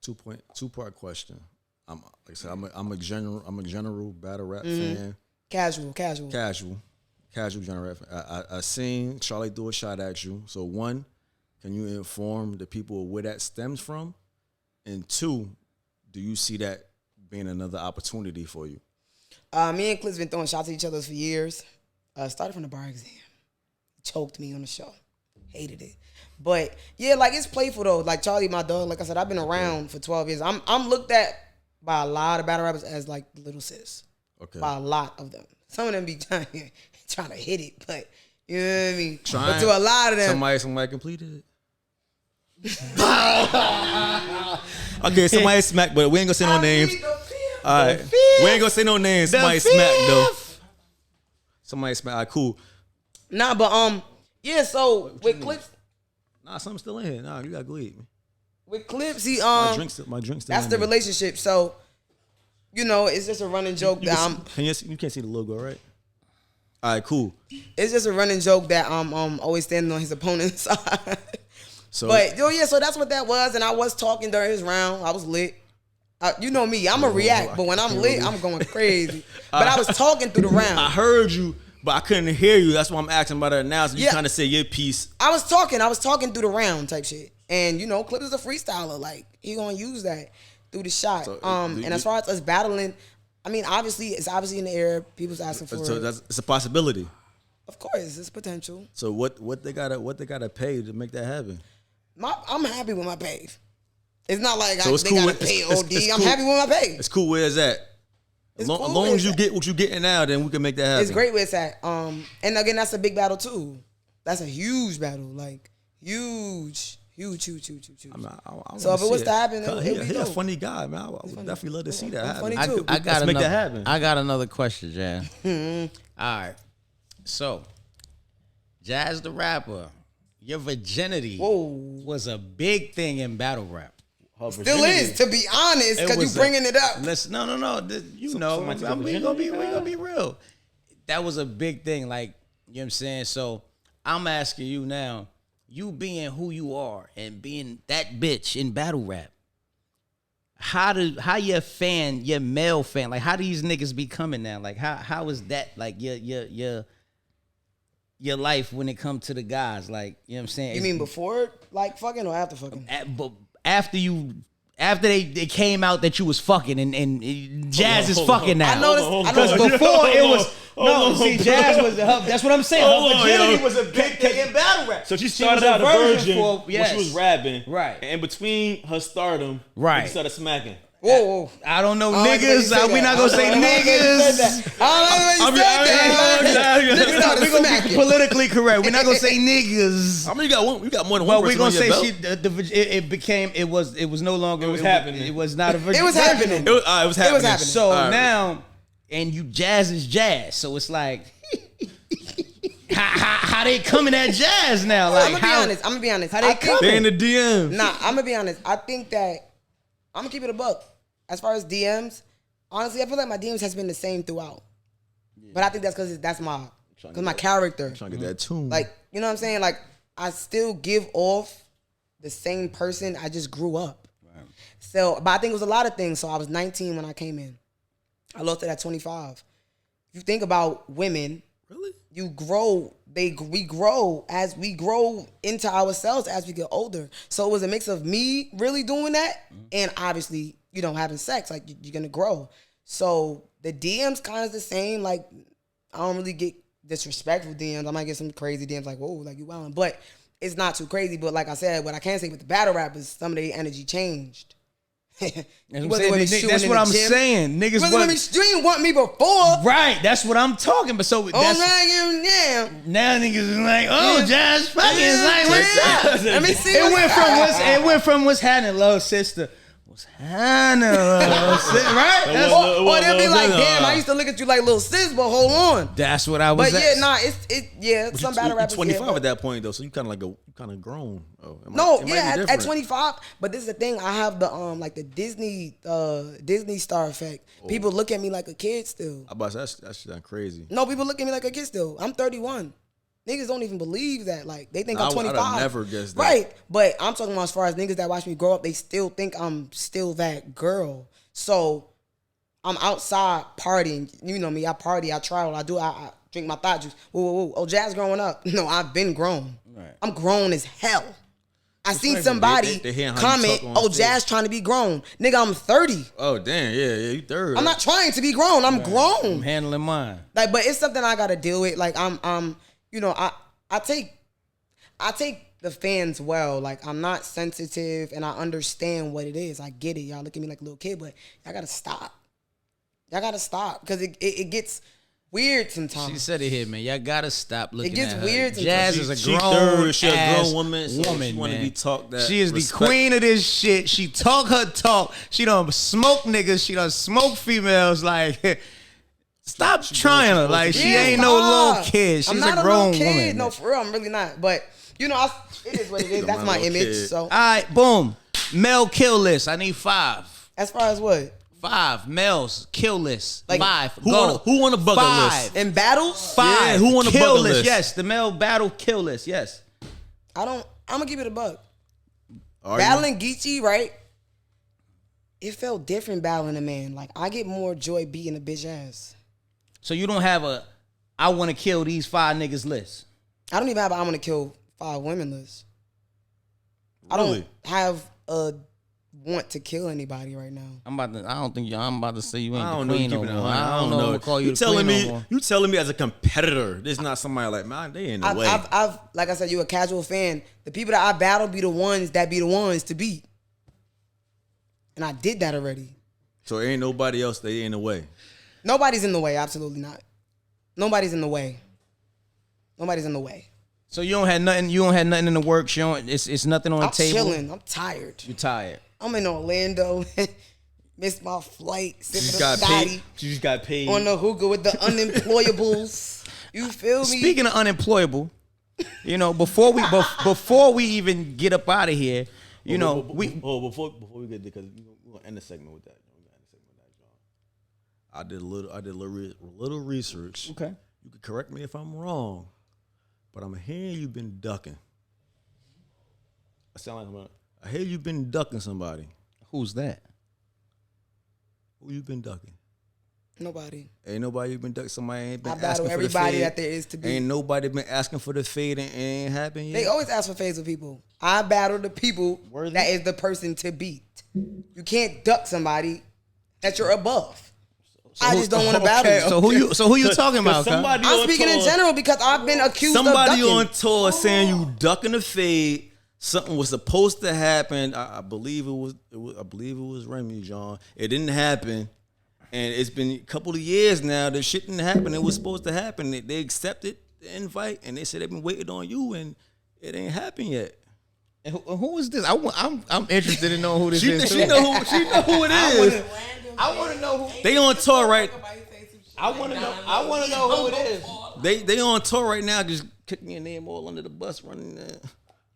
Two-part question. Like I said, I'm a general battle rap fan. Casual general rap fan. I seen Charlie do a shot at you. So one, can you inform the people where that stems from? And two, do you see that being another opportunity for you? Me and Cliff's been throwing shots at each other for years. Started from the bar exam. Choked me on the show. Hated it. But yeah, like it's playful though. Like Charlie, my dog, like I said, I've been around for 12 years. I'm looked at by a lot of battle rappers as like the little sis. Okay. By a lot of them. Some of them be trying to hit it, but you know what I mean? But to a lot of them. Somebody completed it. Okay, somebody smacked, but we ain't gonna say no names. All right. We ain't gonna say no names. Somebody smacked though. Somebody smacked. All right, cool. Nah, but yeah, so with Clips. Nah, something's still in here. Nah, you gotta go eat me. With Clips, he my drink's still that's the relationship. So, it's just a running joke that you can't see the logo, right? All right, cool. It's just a running joke that I'm always standing on his opponent's side. So, but so that's what that was, and I was talking during his round. I was lit. You know me, I'm a react, but when I'm lit, I'm going crazy. But I was talking through the round. I heard you, but I couldn't hear you. That's why I'm asking about it now. So you kind of say your piece. I was talking through the round type shit. And Clip is a freestyler. Like, he gonna use that through the shot. So, and as far as us battling, I mean, it's obviously in the air. People's asking for so it. It's a possibility. Of course, it's potential. So what they gotta pay to make that happen? I'm happy with my pay. It's not like they gotta pay OD. I'm happy with my pay. It's cool where it's at. As long as you get what you're getting now, then we can make that happen. It's great where it's at. And again, that's a big battle too. That's a huge battle. Like, huge. So if it was to happen, he's a funny guy, man. I would definitely love to see that happen. Funny too. Let's make that happen. I got another question, Jazz. All right. So, Jazz the rapper, your virginity was a big thing in battle rap. Still is, to be honest, because you bringing it up. No. We gonna be real. That was a big thing, like, you know what I'm saying? So, I'm asking you now, you being who you are and being that bitch in battle rap, how your male fan, like, how do these niggas be coming now? Like, how is that, like, your life when it comes to the guys? Like, you know what I'm saying? You mean before, like, fucking, or after fucking? After they came out that you was fucking and Jazz is fucking now. I noticed because before it was Jazz was that's what I'm saying. Her virginity was a big thing in battle rap. So she started out a virgin when yes. she was rapping, right? And in between her stardom, right, she started smacking. Whoa. I don't know niggas. We not gonna say niggas. I don't know you said that. We're gonna be politically correct. We're not gonna say niggas. I mean, you got more than one. Well, we're gonna say it was no longer. It was happening. It was not a virgin. It was happening. It was happening. So now, and you Jazz is Jazz. So it's like, how they coming at Jazz now? Like, I'm gonna be honest. How they coming? They in the DMs. Nah, I'm gonna be honest. I think that I'm gonna keep it a buck. As far as DMs, honestly, I feel like my DMs has been the same throughout. Yeah. But I think that's because my character. I'm trying to get that tune. Like, you know what I'm saying? Like, I still give off the same person. I just grew up. Right. So, but I think it was a lot of things. So I was 19 when I came in. I lost it at 25. If you think about women, Really? You grow. We grow as we grow into ourselves as we get older. So it was a mix of me really doing that and obviously, having sex. Like you're gonna grow. So the DMs kind of the same. Like I don't really get disrespectful DMs. I might get some crazy DMs like, whoa, like you wildin'. But it's not too crazy. But like I said, what I can say with the battle rappers, some of their energy changed. That's what I'm saying. Niggas you didn't want me before. Right, that's what I'm talking about. So that's now niggas is like, oh, Josh fucking is like, what's up? Let me see. It went from what's happening, little sister. What's happening, little sister? Right? Or they'll be like, damn, I used to look at you like little sis, but hold on. That's what I was. But yeah, some battle rappers. 25 yeah, at that point though, so you kind of grown. Oh, at 25. But this is the thing. I have the like the Disney star effect. People look at me like a kid still. That's crazy. No, people look at me like a kid still. I'm 31. Niggas don't even believe that. Like, they think I'm 25. I never guessed that. Right. But I'm talking about as far as niggas that watch me grow up, they still think I'm still that girl. So, I'm outside partying. You know me, I party, I travel, I drink my thought juice. Whoa. Oh, Jazz growing up. No, I've been grown. Right. I'm grown as hell. I seen somebody comment, oh, Jazz trying to be grown. Nigga, I'm 30. Oh, damn, yeah, you 30. I'm not trying to be grown. I'm grown. I'm handling mine. Like, but it's something I gotta deal with. Like, I take the fans well. Like, I'm not sensitive and I understand what it is. I get it. Y'all look at me like a little kid, but y'all gotta stop. Because it gets weird sometimes. She said it here, man. Y'all gotta stop looking at her. It gets weird sometimes. Jazz is a grown woman. She want to be talked that. She is the queen of this shit. She talk her talk. She don't smoke niggas. She don't smoke females. Like, stop trying her. Like, she ain't no little kid. She's a grown woman. No, for real, I'm really not. But, it is what it is. That's my image. So, all right, boom. Male kill list. I need 5. As far as what? 5 males kill list. Like, 5. Who on a bucket list? In battles? 5. Yeah, who on a bucket list? Yes, the male battle kill list. Yes. I'm gonna keep it a buck. Battling Geechee, right? It felt different battling a man. Like, I get more joy beating a bitch ass. So you don't have a I want to kill these 5 niggas list? I don't even have a I want to kill 5 women list. Really? I don't have a want to kill anybody right now. I'm about to say you ain't I don't the queen know. no more. I don't know. Call you the queen no more. You telling me as a competitor, there's not somebody like, man, they ain't no way. I've like I said, you a casual fan. The people that I battle be the ones to beat. And I did that already. So ain't nobody else they in the way. Nobody's in the way, absolutely not. Nobody's in the way. So you don't have nothing in the works. It's nothing on the table. I'm chilling. I'm tired. You tired. I'm in Orlando. Missed my flight. She just got paid. On the hookah with the Unemployables. You feel me? Speaking of unemployable, before we even get up out of here, before we get there, because we're gonna end the segment with that. I did a little research. Okay. You can correct me if I'm wrong, but I'm hearing you've been ducking. I hear you've been ducking somebody. Who's that? Who you been ducking? Nobody. Ain't nobody been ducking. Somebody ain't been asking for the fade. I battle everybody that there is to be. Ain't nobody been asking for the fade and it ain't happened yet. They always ask for fades with people. I battle the people that is the person to beat. You can't duck somebody that you're above. I just don't want to battle you. So who you talking about? I'm speaking in general because I've been accused of ducking. Somebody on tour saying you ducking the fade. Something was supposed to happen. I believe it was Remy, John. It didn't happen, and it's been a couple of years now. That shit didn't happen. It was supposed to happen. They accepted the invite, and they said they've been waiting on you, and it ain't happened yet. And who is this? I'm interested in knowing who this is. She know who it is. I want to know who. They on tour right. I want to know who it is. They on tour right now. Just kicking your name all under the bus, running there.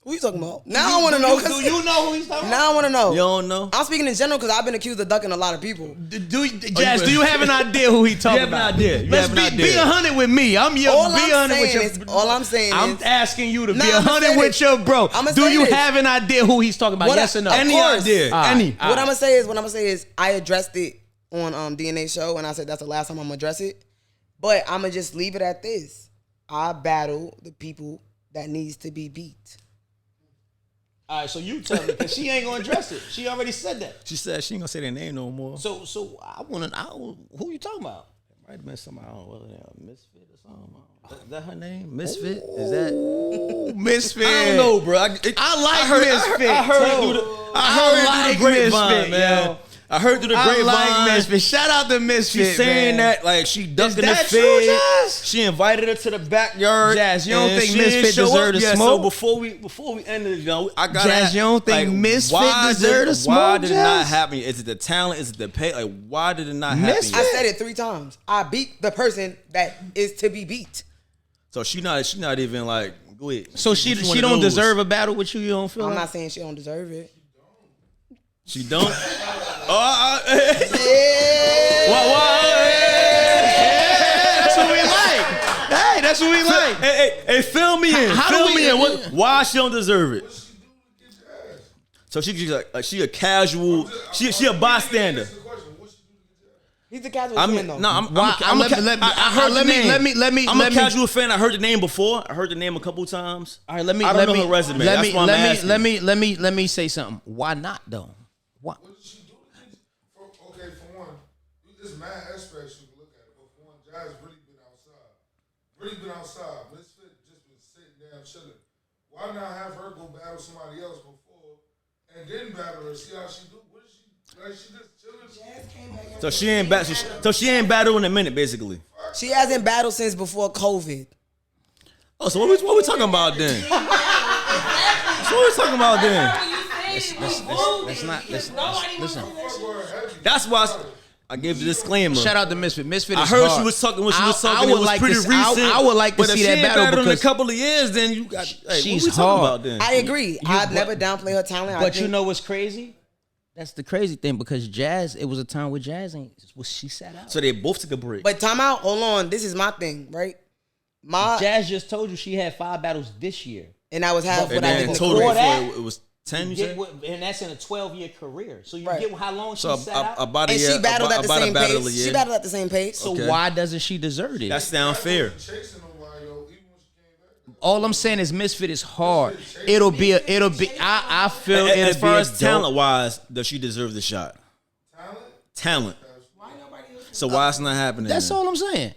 Who you talking about? Now I want to know. Do you know who he's talking about? Now I want to know. You don't know? I'm speaking in general because I've been accused of ducking a lot of people. Jazz, do you have an idea who he talking about? You have an idea. Be 100 with me. I'm your. All be 100 with your. All I'm saying is. I'm asking you to be 100 with your bro. Do you have an idea who he's talking about? Yes or no? Any idea? Any. What I'm gonna say is I addressed it on DNA show and I said that's the last time I'm gonna address it. But I'm going to just leave it at this. I battle the people that needs to be beat. All right, so you tell me, because she ain't going to address it. She already said that. She said she ain't gonna say their name no more. So I want to, who you talking about? Might have been somebody, I don't know, Misfit or something. Is that her name? Misfit? Is that Misfit? I don't know, bro. I like Misfit. I heard through the grapevine, Misfit, man. yo. I heard through the grapevine. I like Misfit. Shout out to Misfit. She's saying man. that like she ducking the that true, fed. Jazz? She invited her to the backyard. Jazz, you don't and think she didn't Misfit show deserve up to yet. smoke? So before we end it, I got Jazz, you don't think Misfit deserve to smoke? Why did it not Jazz? happen? Is it the talent? Is it the pay? Like why did it not happen? Misfit? I said it 3 times. I beat the person that is to be beat. So she not even like go ahead. So she don't deserve a battle with you. You don't feel? I'm like? not saying she don't deserve it. She don't. Yeah. That's what we like. Hey, that's what we like. Hey, fill me in. How do Fill we- me in. Why she don't deserve it? So she's like she a casual. She a bystander. He's a casual I fan mean, though. no, I'm Why- a, I'm a, let ca- me- I heard let the me- name. let me- I'm let a me- casual fan. I heard the name before. I heard the name a couple times. All right, let me. I don't let know me, her resume. Let That's me. why I'm Let me. asking. Let me say something. Why not though? Why? What did she do? Okay, for one, there's mad aspects you can look at it. But for one, Jazz really been outside. Misfit just been sitting down chilling. Why not have her go battle somebody else before and then battle her? See how she do? What is she? Like she just chilling. So she ain't So she ain't battle in a minute, basically. She hasn't battled since before COVID. Oh, so what we talking about then? So what we talking about then? That's not. Listen. That's why I gave the disclaimer. Shout out to Misfit. Misfit. I Is heard hard. she was talking when she was I talking. would It was like pretty to, recent. I would like to but if see she that ain't battle battled in a because. couple of years, then you got. Hey, She's what we talking hard. about then? I agree. I'd never downplay her talent. But you know what's crazy? That's the crazy thing because Jazz. It was a time where Jazz ain't. She sat out. So they both took a break. But time out. Hold on. This is my thing, right? Jazz just told you she had 5 battles this year. And I was half what and I then did. total before before that, it was 10. You Get said. what- and that's in a 12-year career. So you Right. get how long So she sat out. about a And year. she battled at the about a same battle a pace. year. She battled at the same pace. So Okay. why doesn't she deserve it? That's unfair. Chasing nobody, yo, even when she came back. All I'm saying is Misfit is hard. It'll be. I feel it'll As be far a as dope- talent wise, does she deserve the shot? Talent. So why it's not happening? That's then? all I'm saying.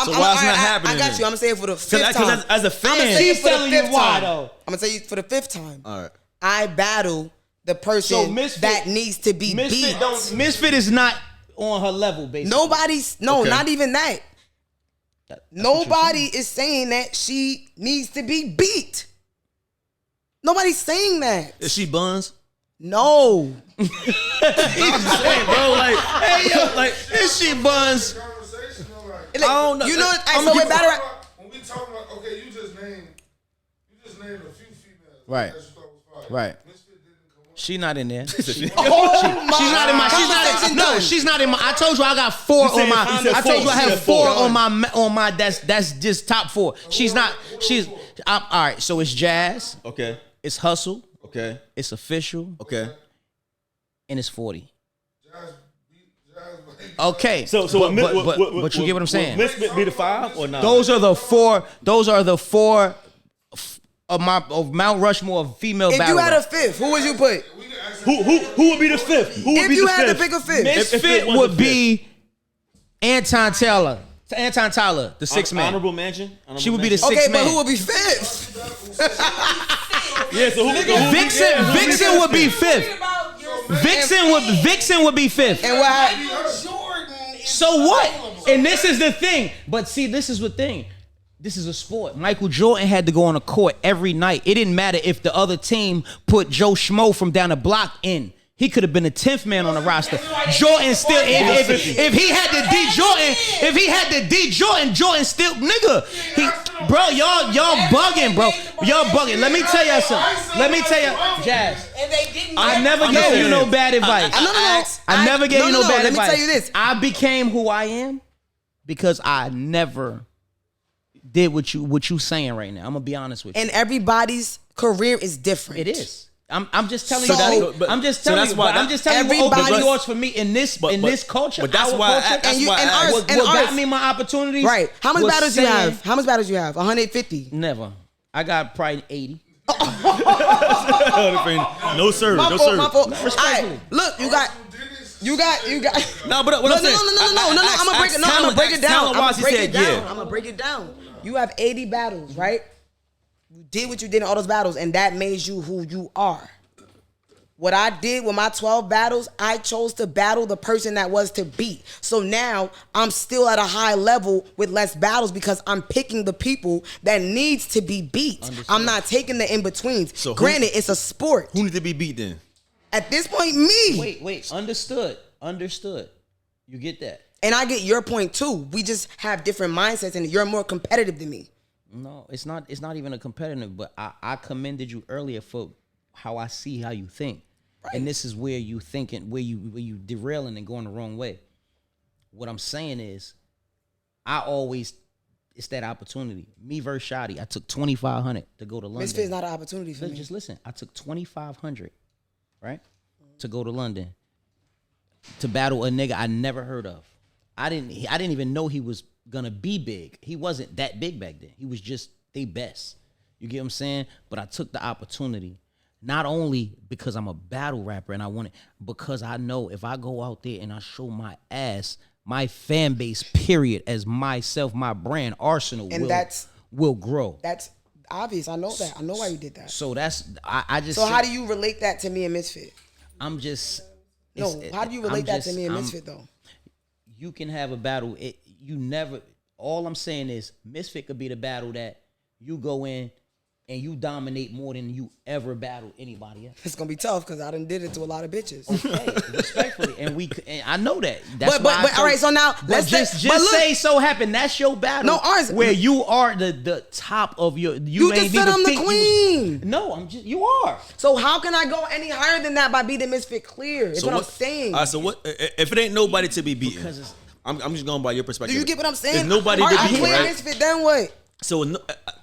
So why it's not happening I got then? you. I'm gonna say it for the 5th time. Because as a fan, I'm gonna say it She's for the telling you 5th why, time. though. I'm gonna say it for the 5th time. all right. I battle the person So Misfit- that needs to be beat. Misfit is not on her level, basically. Nobody's Okay. not even that. That's what you're Nobody is saying that she needs to be beat. Nobody's saying that. Is she buns? No. I'm just saying, bro. Like, hey, yo, like, Is she buns? Conversation, though, like, Like, don't know. You know, I'm so gonna we're battle. when we talk about, okay, you just named a few females Right. that you thought was fire. Right. Misfit didn't come up. She not in there. Oh She's not in my. Conversation No, done. she's not in my. I told you I got 4 said- on my. you said I told you I four. You have said 4 four. on my. That's just top 4. She's not. She's. All right. So it's Jazz. okay, It's Hustle. okay, It's Official. okay. And it's 40. Jazz, Okay. So, but you get what I'm saying. Misfit be the 5 or not? Those are the 4. Those are the 4 of Mount Rushmore of female If battle you had a rap. 5th, who would you put? Who would be the 5th? Who would If be you the had to 5th? pick a 5th. Misfit if it was would a be Anton Tyler, the 6th man. Honorable mention. She would be the 6th Okay, man. but who would be 5th? Yeah, so who? Vixen would be 5th. Vixen would be 5th. And what happened? So what? And this is the thing. But see, this is the thing. This is a sport. Michael Jordan had to go on a court every night. It didn't matter if the other team put Joe Schmo from down the block in. He could have been the 10th man on the roster. Jordan still, if he had the D Jordan, Jordan still, nigga. Bro, y'all bugging, bro. Y'all bugging. Let me tell y'all something. Let me tell you, Jazz. I never gave you no bad advice. I never gave you no bad advice. Let me tell you this. I became who I am because I never did what you saying right now. I'm gonna be honest with you. And everybody's career is different. It is. I'm just telling So- you. but- I'm just so telling that's you. why I'm that- just telling you what opened everybody- doors for me in this culture. but that's our why I- culture, that's why I what, asked. what And got ours- me my opportunities. Right. How much was battles you saying- have? How much battles you have? 150. Never. I got probably 80. No sir, My no fault. sir. My fault. Respectfully. Alright, look, you got. No, but what No, I'm saying, no. I'm gonna break it. No, I'm gonna break it down. I'm Talent-wise, gonna break he it said, down. yeah. I'm gonna break it down. You have 80 battles, right? You did what you did in all those battles, and that made you who you are. What I did with my 12 battles, I chose to battle the person that was to beat. So now I'm still at a high level with less battles because I'm picking the people that needs to be beat. I'm not taking the in-betweens. So who- Granted, it's a sport. Who need to be beat then? At this point, me. Wait. Understood. You get that? And I get your point too. We just have different mindsets, and you're more competitive than me. No, it's not. It's not even a competitive. But I commended you earlier for how I see how you think, and this is where you thinking, where you derailing and going the wrong way. What I'm saying is, it's that opportunity. Me versus Shotty, I took 2,500 to go to London. Misfit's not an opportunity for me. Just listen. I took 2,500, right, to go to London to battle a nigga I never heard of. I didn't even know he was gonna be big. He wasn't that big back then. He was just they best. You get what I'm saying? But I took the opportunity, not only because I'm a battle rapper and I want it, because I know if I go out there and I show my ass, my fan base, period, as myself, my brand, Arsenal, And will grow. That's obvious. I know that. I know why you did that. So that's I just. So how do you relate that to me and Misfit? I'm just. No, how do you relate that to me and Misfit though? You can have a battle. You never. All I'm saying is Misfit could be the battle that you go in and you dominate more than you ever battled anybody else. It's gonna be tough because I done did it to a lot of bitches. Okay, respectfully, and I know that. That's why But all right, so now let's say so happen. That's your battle. No, ours where you are the top of your. You just said I'm the queen. No, I'm just you are. So how can I go any higher than that by beating Misfit clear? Is what I'm saying. So what if it ain't nobody to be beaten? Because it's, I'm just going by your perspective. Do you get what I'm saying? If nobody All to right, I beat, clear right? Misfit, then what? So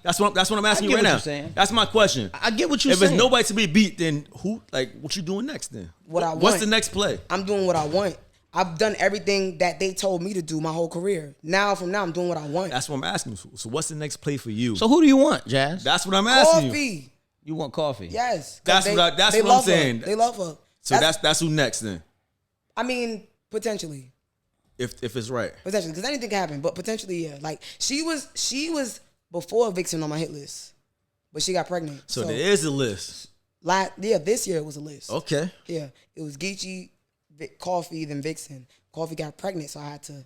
that's what I'm asking I you get right what now. you're saying. That's my question. I get what you're If saying. it's nobody to be beat, then who? Like, what you doing next? Then What's What's the next play? I'm doing what I want. I've done everything that they told me to do my whole career. From now, I'm doing what I want. That's what I'm asking. So what's the next play for you? So who do you want, Jazz? That's what I'm asking you. Coffee. You want coffee? Yes. That's they what I'm love her. saying. They love her. So that's who next then. I mean, potentially. If it's right. Potentially. Because anything can happen. But potentially, yeah. Like, she was before Vixen on my hit list. But she got pregnant. So there is a list. This year it was a list. Okay. Yeah. It was Geechee, Coffee, then Vixen. Coffee got pregnant, so I had to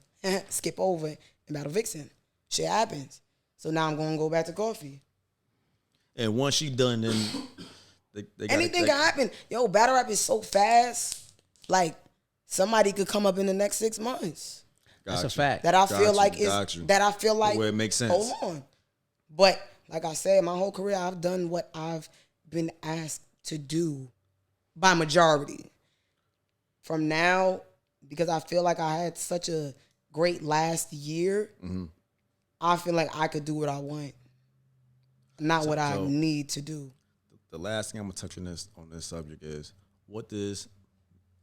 skip over and battle Vixen. Shit happens. So now I'm going to go back to Coffee. And once she done, then they Anything can happen. Yo, battle rap is so fast. Like, somebody could come up in the next 6 months. That's a fact. That I feel like where it makes sense. Hold on. But like I said, my whole career I've done what I've been asked to do by majority. From now, because I feel like I had such a great last year, I feel like I could do what I want, not what I need to do. The last thing I'm gonna touch on this subject is what does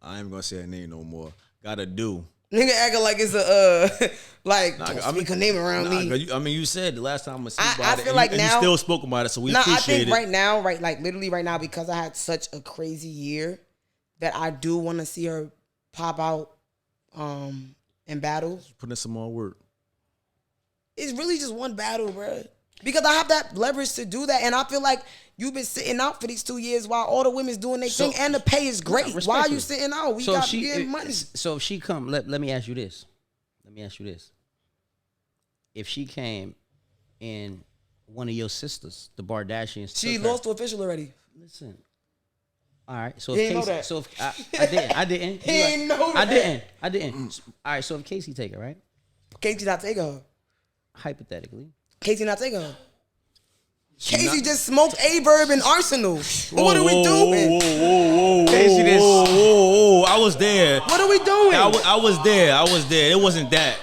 I ain't gonna say her name no more. Gotta do. Nigga acting like it's a don't speak her name around me. You said the last time I speak I about it, feel like and now- you still spoke about it, so we I appreciate think it. right now, literally right now, because I had such a crazy year, that I do want to see her pop out in battles. Put in some more work. It's really just one battle, bro. Because I have that leverage to do that, and I feel like you've been sitting out for these 2 years while all the women's doing their thing, and the pay is great. Why are respectfully. you sitting out? We got getting money. So if she come, let me ask you this. If she came and one of your sisters, the Bardashians, She took her- lost to official already. Listen. All right. So He if ain't know Casey, that. so if I didn't. He ain't know I that. didn't. All right. So if Casey take it, right? Casey not taking her. Hypothetically. Casey not taking her. Casey just smoked A-Verb in Arsenal. What are we doing? Casey this. Whoa. I was there. What are we doing? I was there. It wasn't that.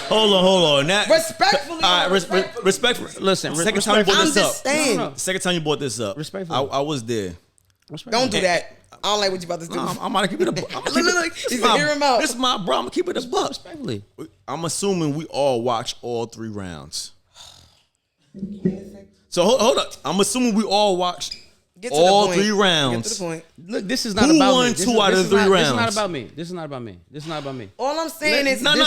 Hold on. That, Respectfully. All right, respectfully. Listen, Second time you brought I'm this just up. saying. No. Second time you brought this up. Respectfully. I was there. Don't do that. I don't like what you about to do. I'm about to keep it a buck. Hear him out. This is my bro. I'm gonna keep it a buck. Respectfully. I'm assuming we all watch all 3 rounds. So hold up. I'm assuming we all watched Get to all the point. 3 rounds. Get to the point. Look, this is not Who about won me. This 2 is- out this of is 3 not- rounds? This is not about me. This is not about me. This is not about me. All I'm saying is No. I'm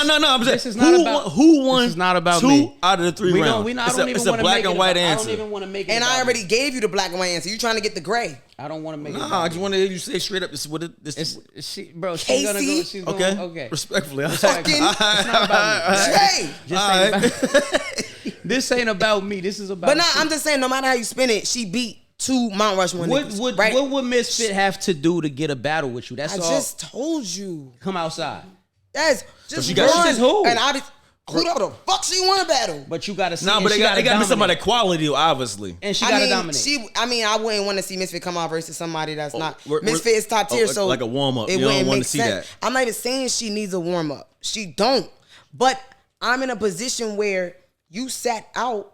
this saying is not about- who won this is not about 2 me. out of the 3 rounds. I don't even It's a want to black make it and white about, answer. I don't even want to make it. and about I already me. gave you the black and white answer. You trying to get the gray. I don't want to make it. Nah, about I me. just want to hear you say straight up. This is what it. This is Bro, she's gonna go. Casey? She's okay. going. Okay. Respectfully, Fucking It's not about me. Trey. Just ain't about, this ain't about me. This is about. But nah, shit. I'm just saying, no matter how you spin it, she beat 2 Mount Rushmore niggas, right? What would Misfit have to do to get a battle with you? That's I all. just told you. Come outside. That's just she got- run. Versus who? And who the fuck she want to battle? But you gotta see. nah, and but she it got to be dominate. somebody quality, obviously. And she gotta dominate. I wouldn't want to see Misfit come out versus somebody that's not. we're- Misfit is top tier, so like a warm-up. It You don't wouldn't wanna make see sense. that. I'm not even saying she needs a warm up. She don't. But I'm in a position where you sat out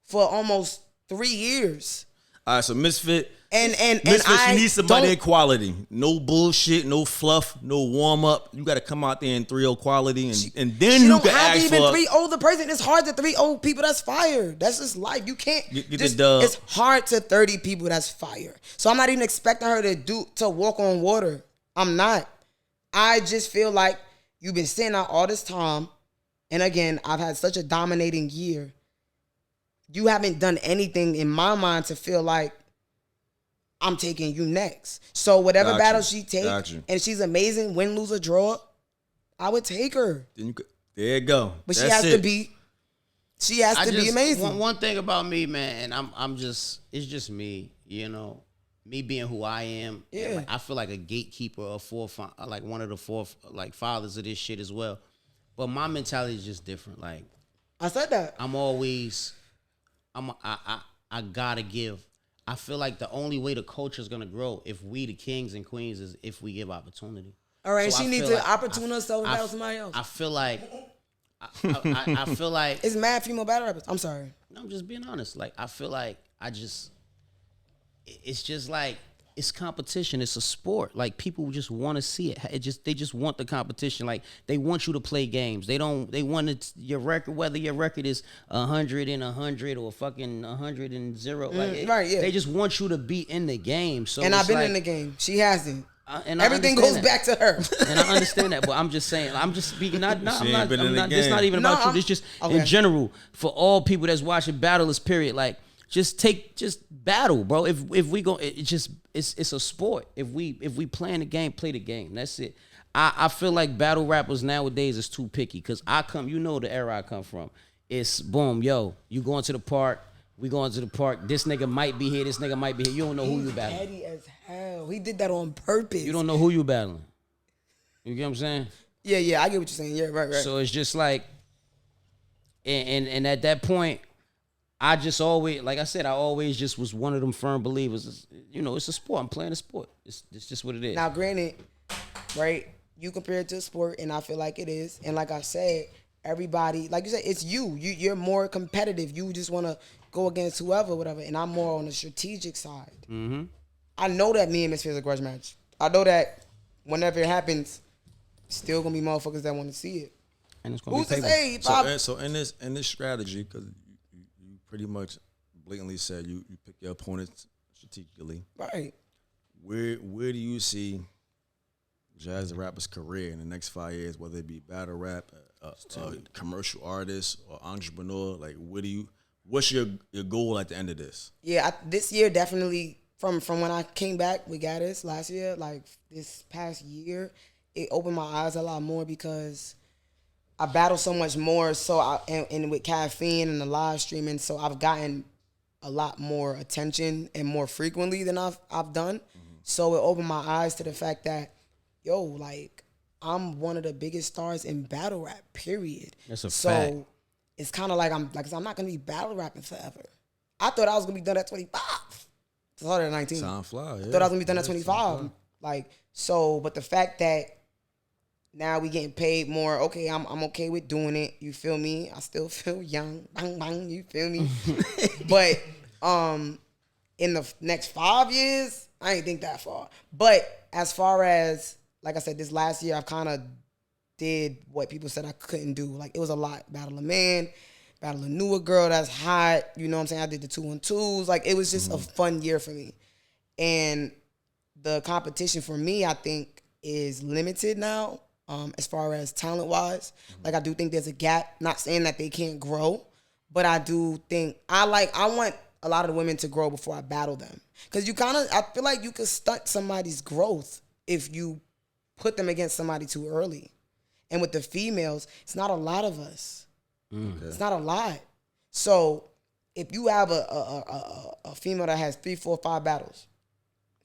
for almost 3 years, All right, so Misfit. and Misfit, I she needs somebody don't- in quality. No bullshit, no fluff, no warm up. You got to come out there in 3-0 quality, and then She you don't can have to ask even for. 3-0 the person. It's hard to 3-0 people that's fired. That's just life. You can't. Get the just, dub. it's hard to 30 people that's fired. So I'm not even expecting her to walk on water. I'm not. I just feel like you've been sitting out all this time, and again, I've had such a dominating year. You haven't done anything in my mind to feel like I'm taking you next. So whatever Got battle you. she takes, Got you. and she's amazing, win, lose, or draw, I would take her. Then you could, there you go. But she That's has it. to be. She has to be amazing. One thing about me, man, and I'm just, it's just me, you know, me being who I am. Yeah. And, like, I feel like a gatekeeper or like one of the 4 like fathers of this shit as well. But my mentality is just different. Like I said that. I gotta give. I feel like the only way the culture is gonna grow if we, the kings and queens, is if we give opportunity. All right, So she I needs feel to like- opportune herself and battle somebody else. I feel like, I feel like. It's mad female battle rappers. I'm sorry. I'm just being honest. Like I feel like it's just like it's competition. It's a sport. Like people just want to see it. They just want the competition. Like they want you to play games. They want your record, whether your record is 100 and 100 or fucking 100 and 0. Like right, yeah. They just want you to be in the game. So And it's I've been like, in the game. She hasn't. and I Everything understand goes that. back to her. And I understand that, but I'm just saying, I'm just speaking. I'm not. been in the It's not game. even No, about I'm- you. It's just okay. in general for all people that's watching Battleless. Period. Like, just battle, bro. If we go, it's a sport. If we playing the game, play the game. That's it. I feel like battle rappers nowadays is too picky because you know the era I come from. It's boom, yo, you going to the park. We going to the park. This nigga might be here. This nigga might be here. You don't know who you battling. Petty as hell. He did that on purpose. You don't know who you battling. You get what I'm saying? Yeah, I get what you're saying. Yeah, right. So it's just like, and at that point, I just always, like I said, I always just was one of them firm believers. You know, it's a sport. I'm playing a sport. It's just what it is. Now, granted, right, you compare it to a sport, and I feel like it is. And like I said, everybody, like you said, it's you. You're more competitive. You just want to go against whoever, whatever. And I'm more on the strategic side. Mm-hmm. I know that me and Miss Fizz a grudge match. I know that whenever it happens, still gonna be motherfuckers that want to see it. And it's gonna Who's be to paper. say? Bob? So in this strategy, because you pretty much blatantly said you pick your opponents strategically. Right. Where do you see Jazz the Rapper's career in the next 5 years, whether it be battle rap, commercial artist, or entrepreneur? Like, what's your goal at the end of this? Yeah, this year definitely from when I came back with Gaddis last year, like this past year, it opened my eyes a lot more because I battle so much more. So and with caffeine and the live streaming, so I've gotten a lot more attention and more frequently than I've done. Mm-hmm. So it opened my eyes to the fact that, yo, like I'm one of the biggest stars in battle rap. Period. That's a so fact. it's kind of like I'm not gonna be battle rapping forever. I thought I was gonna be done at 25. I started at 19. Sound fly, yeah. I thought I was gonna be done at 25. Like, so, but the fact that now we getting paid more, okay, I'm okay with doing it. You feel me? I still feel young. Bang, bang, you feel me? But in the next 5 years, I ain't think that far. But as far as, like I said, this last year, I've kind of did what people said I couldn't do. Like, it was a lot. Battle a man, battle a newer girl that's hot. You know what I'm saying? I did the 2-on-2s. Like, it was just a fun year for me. And the competition for me, I think, is limited now as far as talent-wise. Like, I do think there's a gap. Not saying that they can't grow, but I do think I want a lot of the women to grow before I battle them. Because I feel like you could stunt somebody's growth if you put them against somebody too early. And with the females, it's not a lot of us. Okay. It's not a lot. So if you have a female that has 3, 4, 5 battles,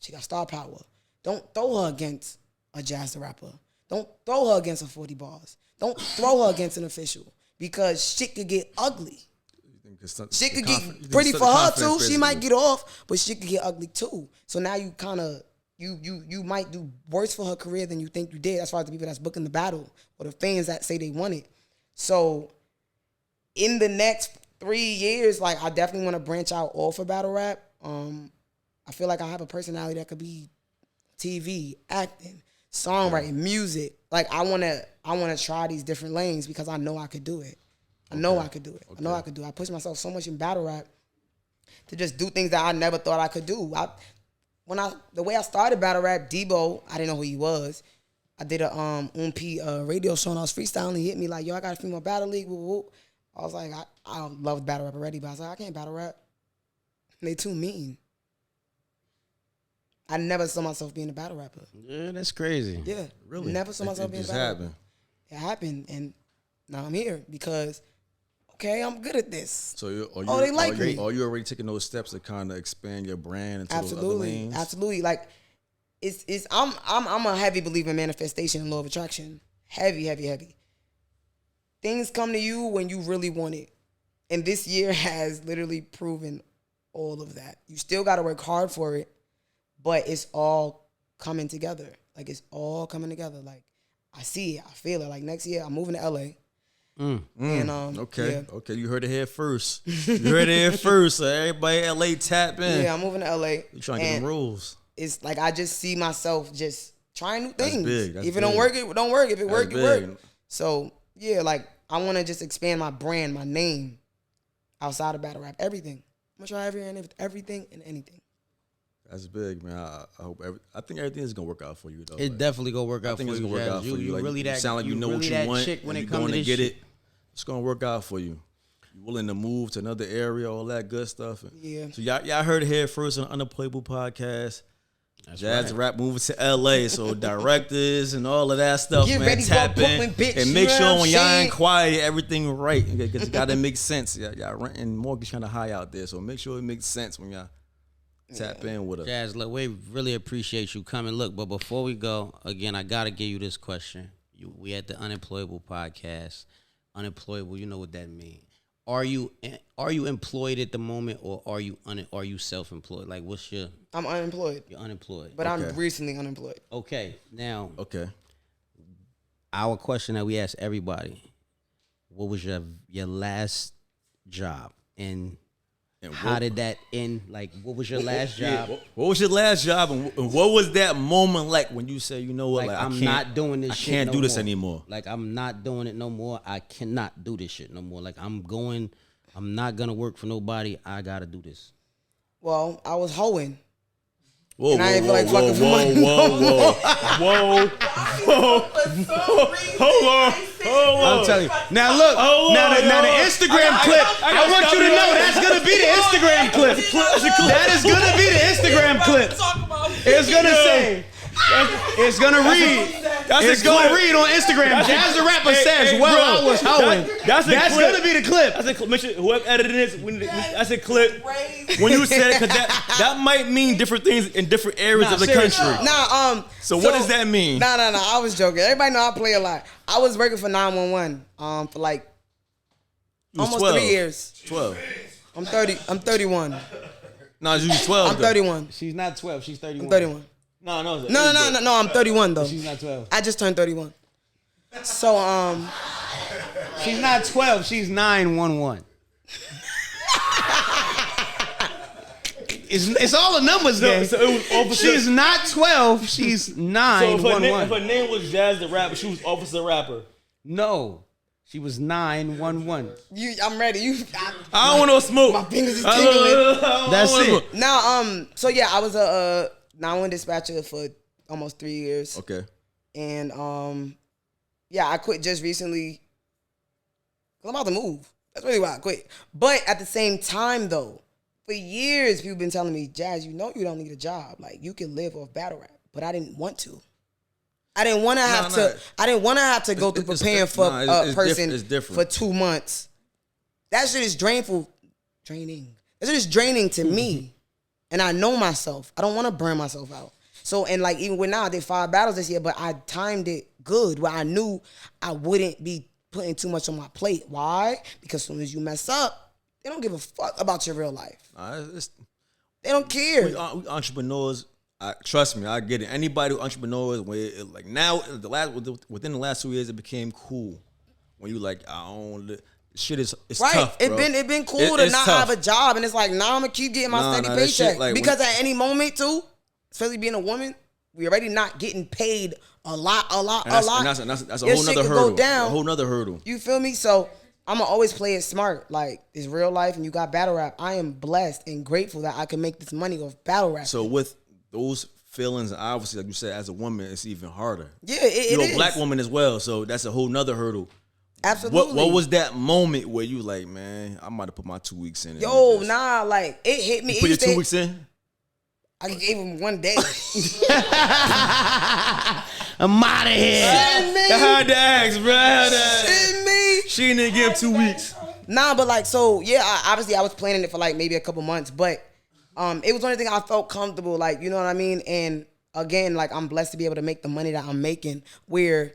she got star power. Don't throw her against a Jazz the Rapper. Don't throw her against a 40 Bars. Don't throw her against an official because shit could get ugly. Shit could get pretty for her too. She might get off, but shit could get ugly too. So now you kind of you might do worse for her career than you think you did as far as the people that's booking the battle or the fans that say they want it. So in the next 3 years, like I definitely want to branch out off of battle rap. I feel like I have a personality that could be TV, acting, songwriting, music. Like I wanna try these different lanes because I know I could do it. I know I could do it. I know I could do it. I push myself so much in battle rap to just do things that I never thought I could do. The way I started battle rap, Debo, I didn't know who he was. I did a radio show and I was freestyling. He hit me like, yo, I got a female battle league. Woo, woo. I was like, I love battle rap already, but I was like, I can't battle rap. They too mean. I never saw myself being a battle rapper. Yeah, that's crazy. Yeah, really. Never saw myself being a battle rapper. It happened, and now I'm here because, okay, I'm good at this. So they like me. Are you already taking those steps to kind of expand your brand into those other lanes? Absolutely. Like, I'm a heavy believer in manifestation and law of attraction. Heavy. Things come to you when you really want it, and this year has literally proven all of that. You still got to work hard for it. But it's all coming together. Like, it's all coming together. Like, I see it. I feel it. Like, next year, I'm moving to L.A. And, okay. Yeah. Okay, you heard it here first. You heard it here first. So everybody in L.A. tap in. Yeah, I'm moving to L.A. You trying to get them rules. It's like I just see myself just trying new things. That's big. If it don't work, it don't work. If it work, it work. So, yeah, like, I want to just expand my brand, my name, outside of battle rap. Everything. I'm going to try everything and anything. That's big, man. I think everything is gonna work out for you, though. It definitely gonna work out for you. I think it's gonna work out for you. Like, really that sound like you know really what you want. Chick when and it you're comes to get shit. it. It's gonna work out for you. You willing to move to another area, all that good stuff. Yeah. So y'all heard it here first on Unemployable podcast. That's Jazz right. Rap moving to LA, so directors and all of that stuff, Get man, ready for tap in Brooklyn, bitch, and you make know sure what I'm when y'all saying? inquire everything right, because it gotta make sense. Y'all renting mortgage kind of high out there, so make sure it makes sense when y'all tap in with us. Jazz, look, we really appreciate you coming. Look, but before we go, again, I gotta give you this question. We at the Unemployable podcast. Unemployable, you know what that means. Are you employed at the moment, or are you self-employed? Like, what's your? I'm unemployed. You're unemployed, but I'm recently unemployed. Okay, now. Okay. Our question that we ask everybody: what was your last job, and how did that end? Like, what was your last job? What was your last job, and what was that moment like when you said, you know what, like, I I'm not doing this shit. I can't do this more. anymore. Like, I'm not doing it no more. I cannot do this shit no more. Like, I'm not gonna work for nobody. I gotta do this. Well, I was hoeing. Whoa, and I ain't feel like whoa, fucking for money. Whoa. Hold on. I'm telling you. Now look. Now the Instagram clip. I want you to know that's gonna be the Instagram clip. That is gonna be the Instagram clip. It's gonna say. It's gonna read. It's gonna read on Instagram. Jazz the Rapper says, "Well, I was hoeing." That's gonna be the clip. That's a clip. Make sure whoever edited this. That's a clip. When you said it, because that might mean different things in different areas of the country. So what does that mean? Nah. I was joking. Everybody know I play a lot. I was working for 911 for like almost 12. 3 years. 12. I'm 30. I'm 31. No, you 12. I'm 31. She's not 12. She's 31. I'm 31. No. I'm 31 though. She's not 12. I just turned 31. So She's not 12. She's 911. It's all the numbers though. So it was Officer. She's not 12. She's 9. So if her name was Jazz the Rapper, she was Officer Rapper. No, she was 911. I'm ready. I don't want no smoke. My fingers is tingling. That's it. Now, so yeah, I was a 911 dispatcher for almost 3 years. Okay. And yeah, I quit just recently. Cause I'm about to move. That's really why I quit. But at the same time, though, for years people been telling me, Jazz, you know you don't need a job. Like you can live off battle rap. But I didn't want to. I didn't want to have to. I didn't want to have to go through preparing for a person for 2 months. That shit is draining. That shit is draining to me, and I know myself. I don't want to burn myself out. So and like even with now, I did 5 battles this year, but I timed it good where I knew I wouldn't be putting too much on my plate. Why? Because as soon as you mess up, they don't give a fuck about your real life. They don't care. We entrepreneurs. Trust me, I get it. Anybody who entrepreneurs, like now, within the last 2 years, it became cool. When you like, I own shit it's right. Tough, bro. It been cool to not tough. have a job, and it's like, nah, I'm gonna keep getting my steady paycheck shit, like, because at any moment too, especially being a woman, we already not getting paid a lot. That's a whole nother hurdle. Go down. A whole nother hurdle. You feel me? So I'm gonna always play it smart. Like it's real life, and you got battle rap. I am blessed and grateful that I can make this money off battle rap. So with those feelings, and obviously, like you said, as a woman, it's even harder. Yeah, it is. You're a black woman as well, so that's a whole nother hurdle. Absolutely. What was that moment where you like, man, I might have put my 2 weeks in? Yo, nah, like it hit me. You put your 2 weeks in? I gave him 1 day. I'm out of here. I had to ask, bro. Shit me. She didn't give 2 weeks. Nah, but like, so yeah, obviously I was planning it for like maybe a couple months, but it was the only thing I felt comfortable, like, you know what I mean? And again, like I'm blessed to be able to make the money that I'm making where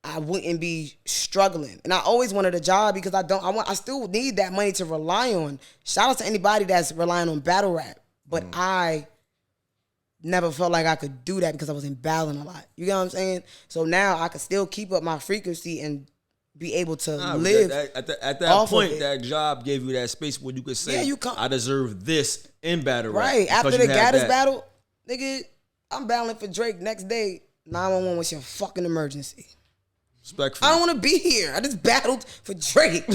I wouldn't be struggling. And I always wanted a job because I still need that money to rely on. Shout out to anybody that's relying on battle rap. But I never felt like I could do that because I wasn't battling a lot. You get what I'm saying? So now I could still keep up my frequency and be able to live. At that point, that job gave you that space where you could say, I deserve this in battle rap. Right. After the Gaddis battle, nigga, I'm battling for Drake next day. 911 was your fucking emergency. Respectfully. I don't want to be here. I just battled for Drake.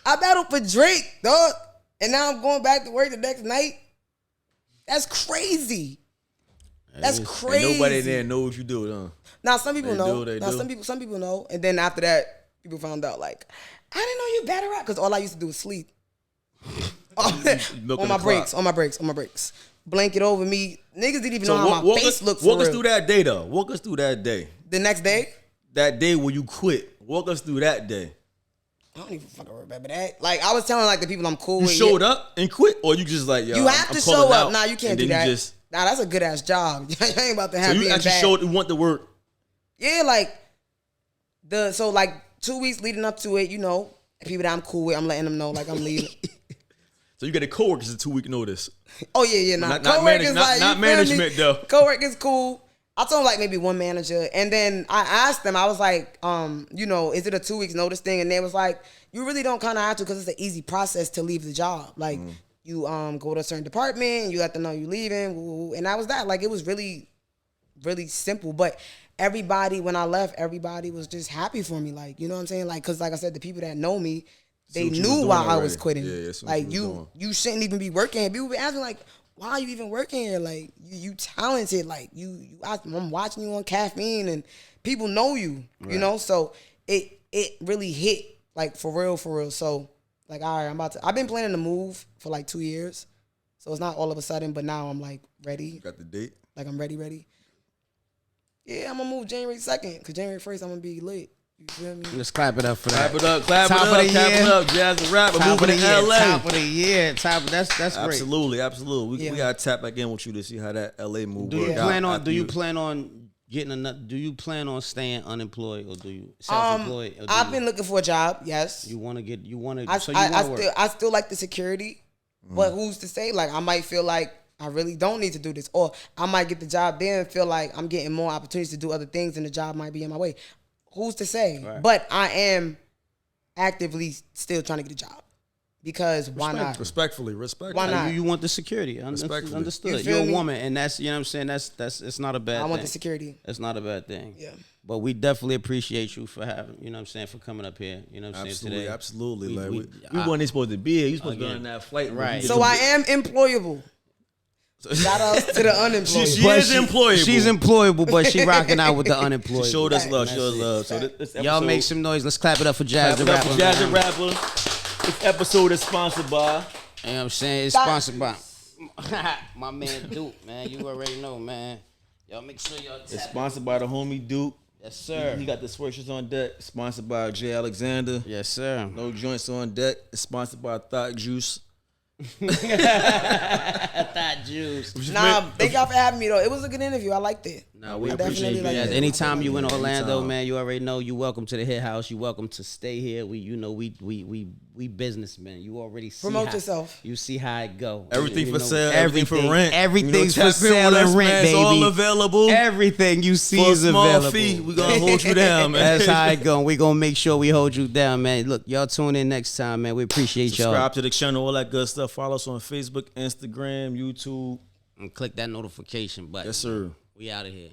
I battled for Drake, dog. And now I'm going back to work the next night. That's crazy. That's crazy. And nobody there knows what you do, huh? Now some people know. They Some people know. And then after that, people found out like, I didn't know you battle rap because all I used to do was sleep. on my breaks. Blanket over me. Niggas didn't even know how my face looked for real. Walk us through that day though. Walk us through that day. The next day? That day when you quit. Walk us through that day. I don't even fucking remember that. Like I was telling like the people I'm cool with. You showed up and quit, or you just like, yo, you have to show up. Nah, you can't do that. Nah, that's a good ass job. You ain't about to have. So you actually showed you want to work. Yeah, like 2 weeks leading up to it, you know, people that I'm cool with, I'm letting them know like I'm leaving. So you get a coworkers a 2 week notice. Oh yeah, nah. Not management though. Coworkers cool. I told them like maybe one manager, and then I asked them. I was like, you know, is it a 2 weeks notice thing? And they was like, you really don't kind of have to because it's an easy process to leave the job. Like you go to a certain department, and you let them know you're leaving, and that was that. Like it was really, really simple. But everybody, when I left, everybody was just happy for me. Like you know what I'm saying? Like because like I said, the people that know me, they knew why I was quitting. Yeah, like you shouldn't even be working here. People be asking like, why are you even working here? Like you talented. Like I'm watching you on Caffeine, and people know you. Right. You know, so it really hit like for real. So like, all right, I've been planning to move for like 2 years, so it's not all of a sudden. But now I'm like ready. You got the date? Like I'm ready. Yeah, I'm gonna move January 2nd because January 1st I'm gonna be lit. You feel me? Let's clap it up for that. Clap it up. Jazz the Rapper moving to LA. Top of the year. That's great. Absolutely. We gotta tap back in with you to see how that LA move Do you plan on getting another? Do you plan on staying unemployed or do you self-employed? I've been looking for a job. Yes. I still like the security, but who's to say? Like I might feel like I really don't need to do this, or I might get the job there and feel like I'm getting more opportunities to do other things, and the job might be in my way. Who's to say? Right. But I am actively still trying to get a job Because why not? Respectfully. Why not? You want the security. Understood. You're a woman, and that's, you know what I'm saying. That's it's not a bad thing. I want the security. It's not a bad thing. Yeah. But we definitely appreciate you for having, you know what I'm saying, for coming up here. You know what I'm saying, today. Absolutely. We weren't supposed to be here. You supposed to be on that flight. Right. So I am employable. Shout out to the unemployed. She is employable. She's employable, but she rocking out with the unemployed. She showed us love. Showed us love. So this episode, y'all make some noise. Let's clap it up for Jazz the clap it Rapper. up for Jazz the Rapper. This episode is sponsored by. You know what I'm saying? It's sponsored by my man Duke, man. You already know, man. Y'all make sure y'all It's sponsored by the homie Duke. Yes, sir. He got the sweatshirts on deck. Sponsored by Jay Alexander. Yes, sir. No joints on deck. It's sponsored by Thought Juice. Thought Juice. Nah, thank y'all for having me though. It was a good interview. I liked it. No, we I appreciate you. definitely liked Yes, it. anytime you in Orlando, man, you already know you welcome to the Hit House. You welcome to stay here. We businessmen. You already see Promote yourself. You see how it go. Everything You for know, sale. Everything for rent. Everything's tap for in sale with us, and rent, man. baby. It's all available. Everything you see For a is small available. fee, we gonna hold you down, man. That's how it go. We gonna make sure we hold you down, man. Look, y'all tune in next time, man. We appreciate y'all. Subscribe to the channel, all that good stuff. Follow us on Facebook, Instagram, YouTube. And click that notification button. Yes, sir. We out of here.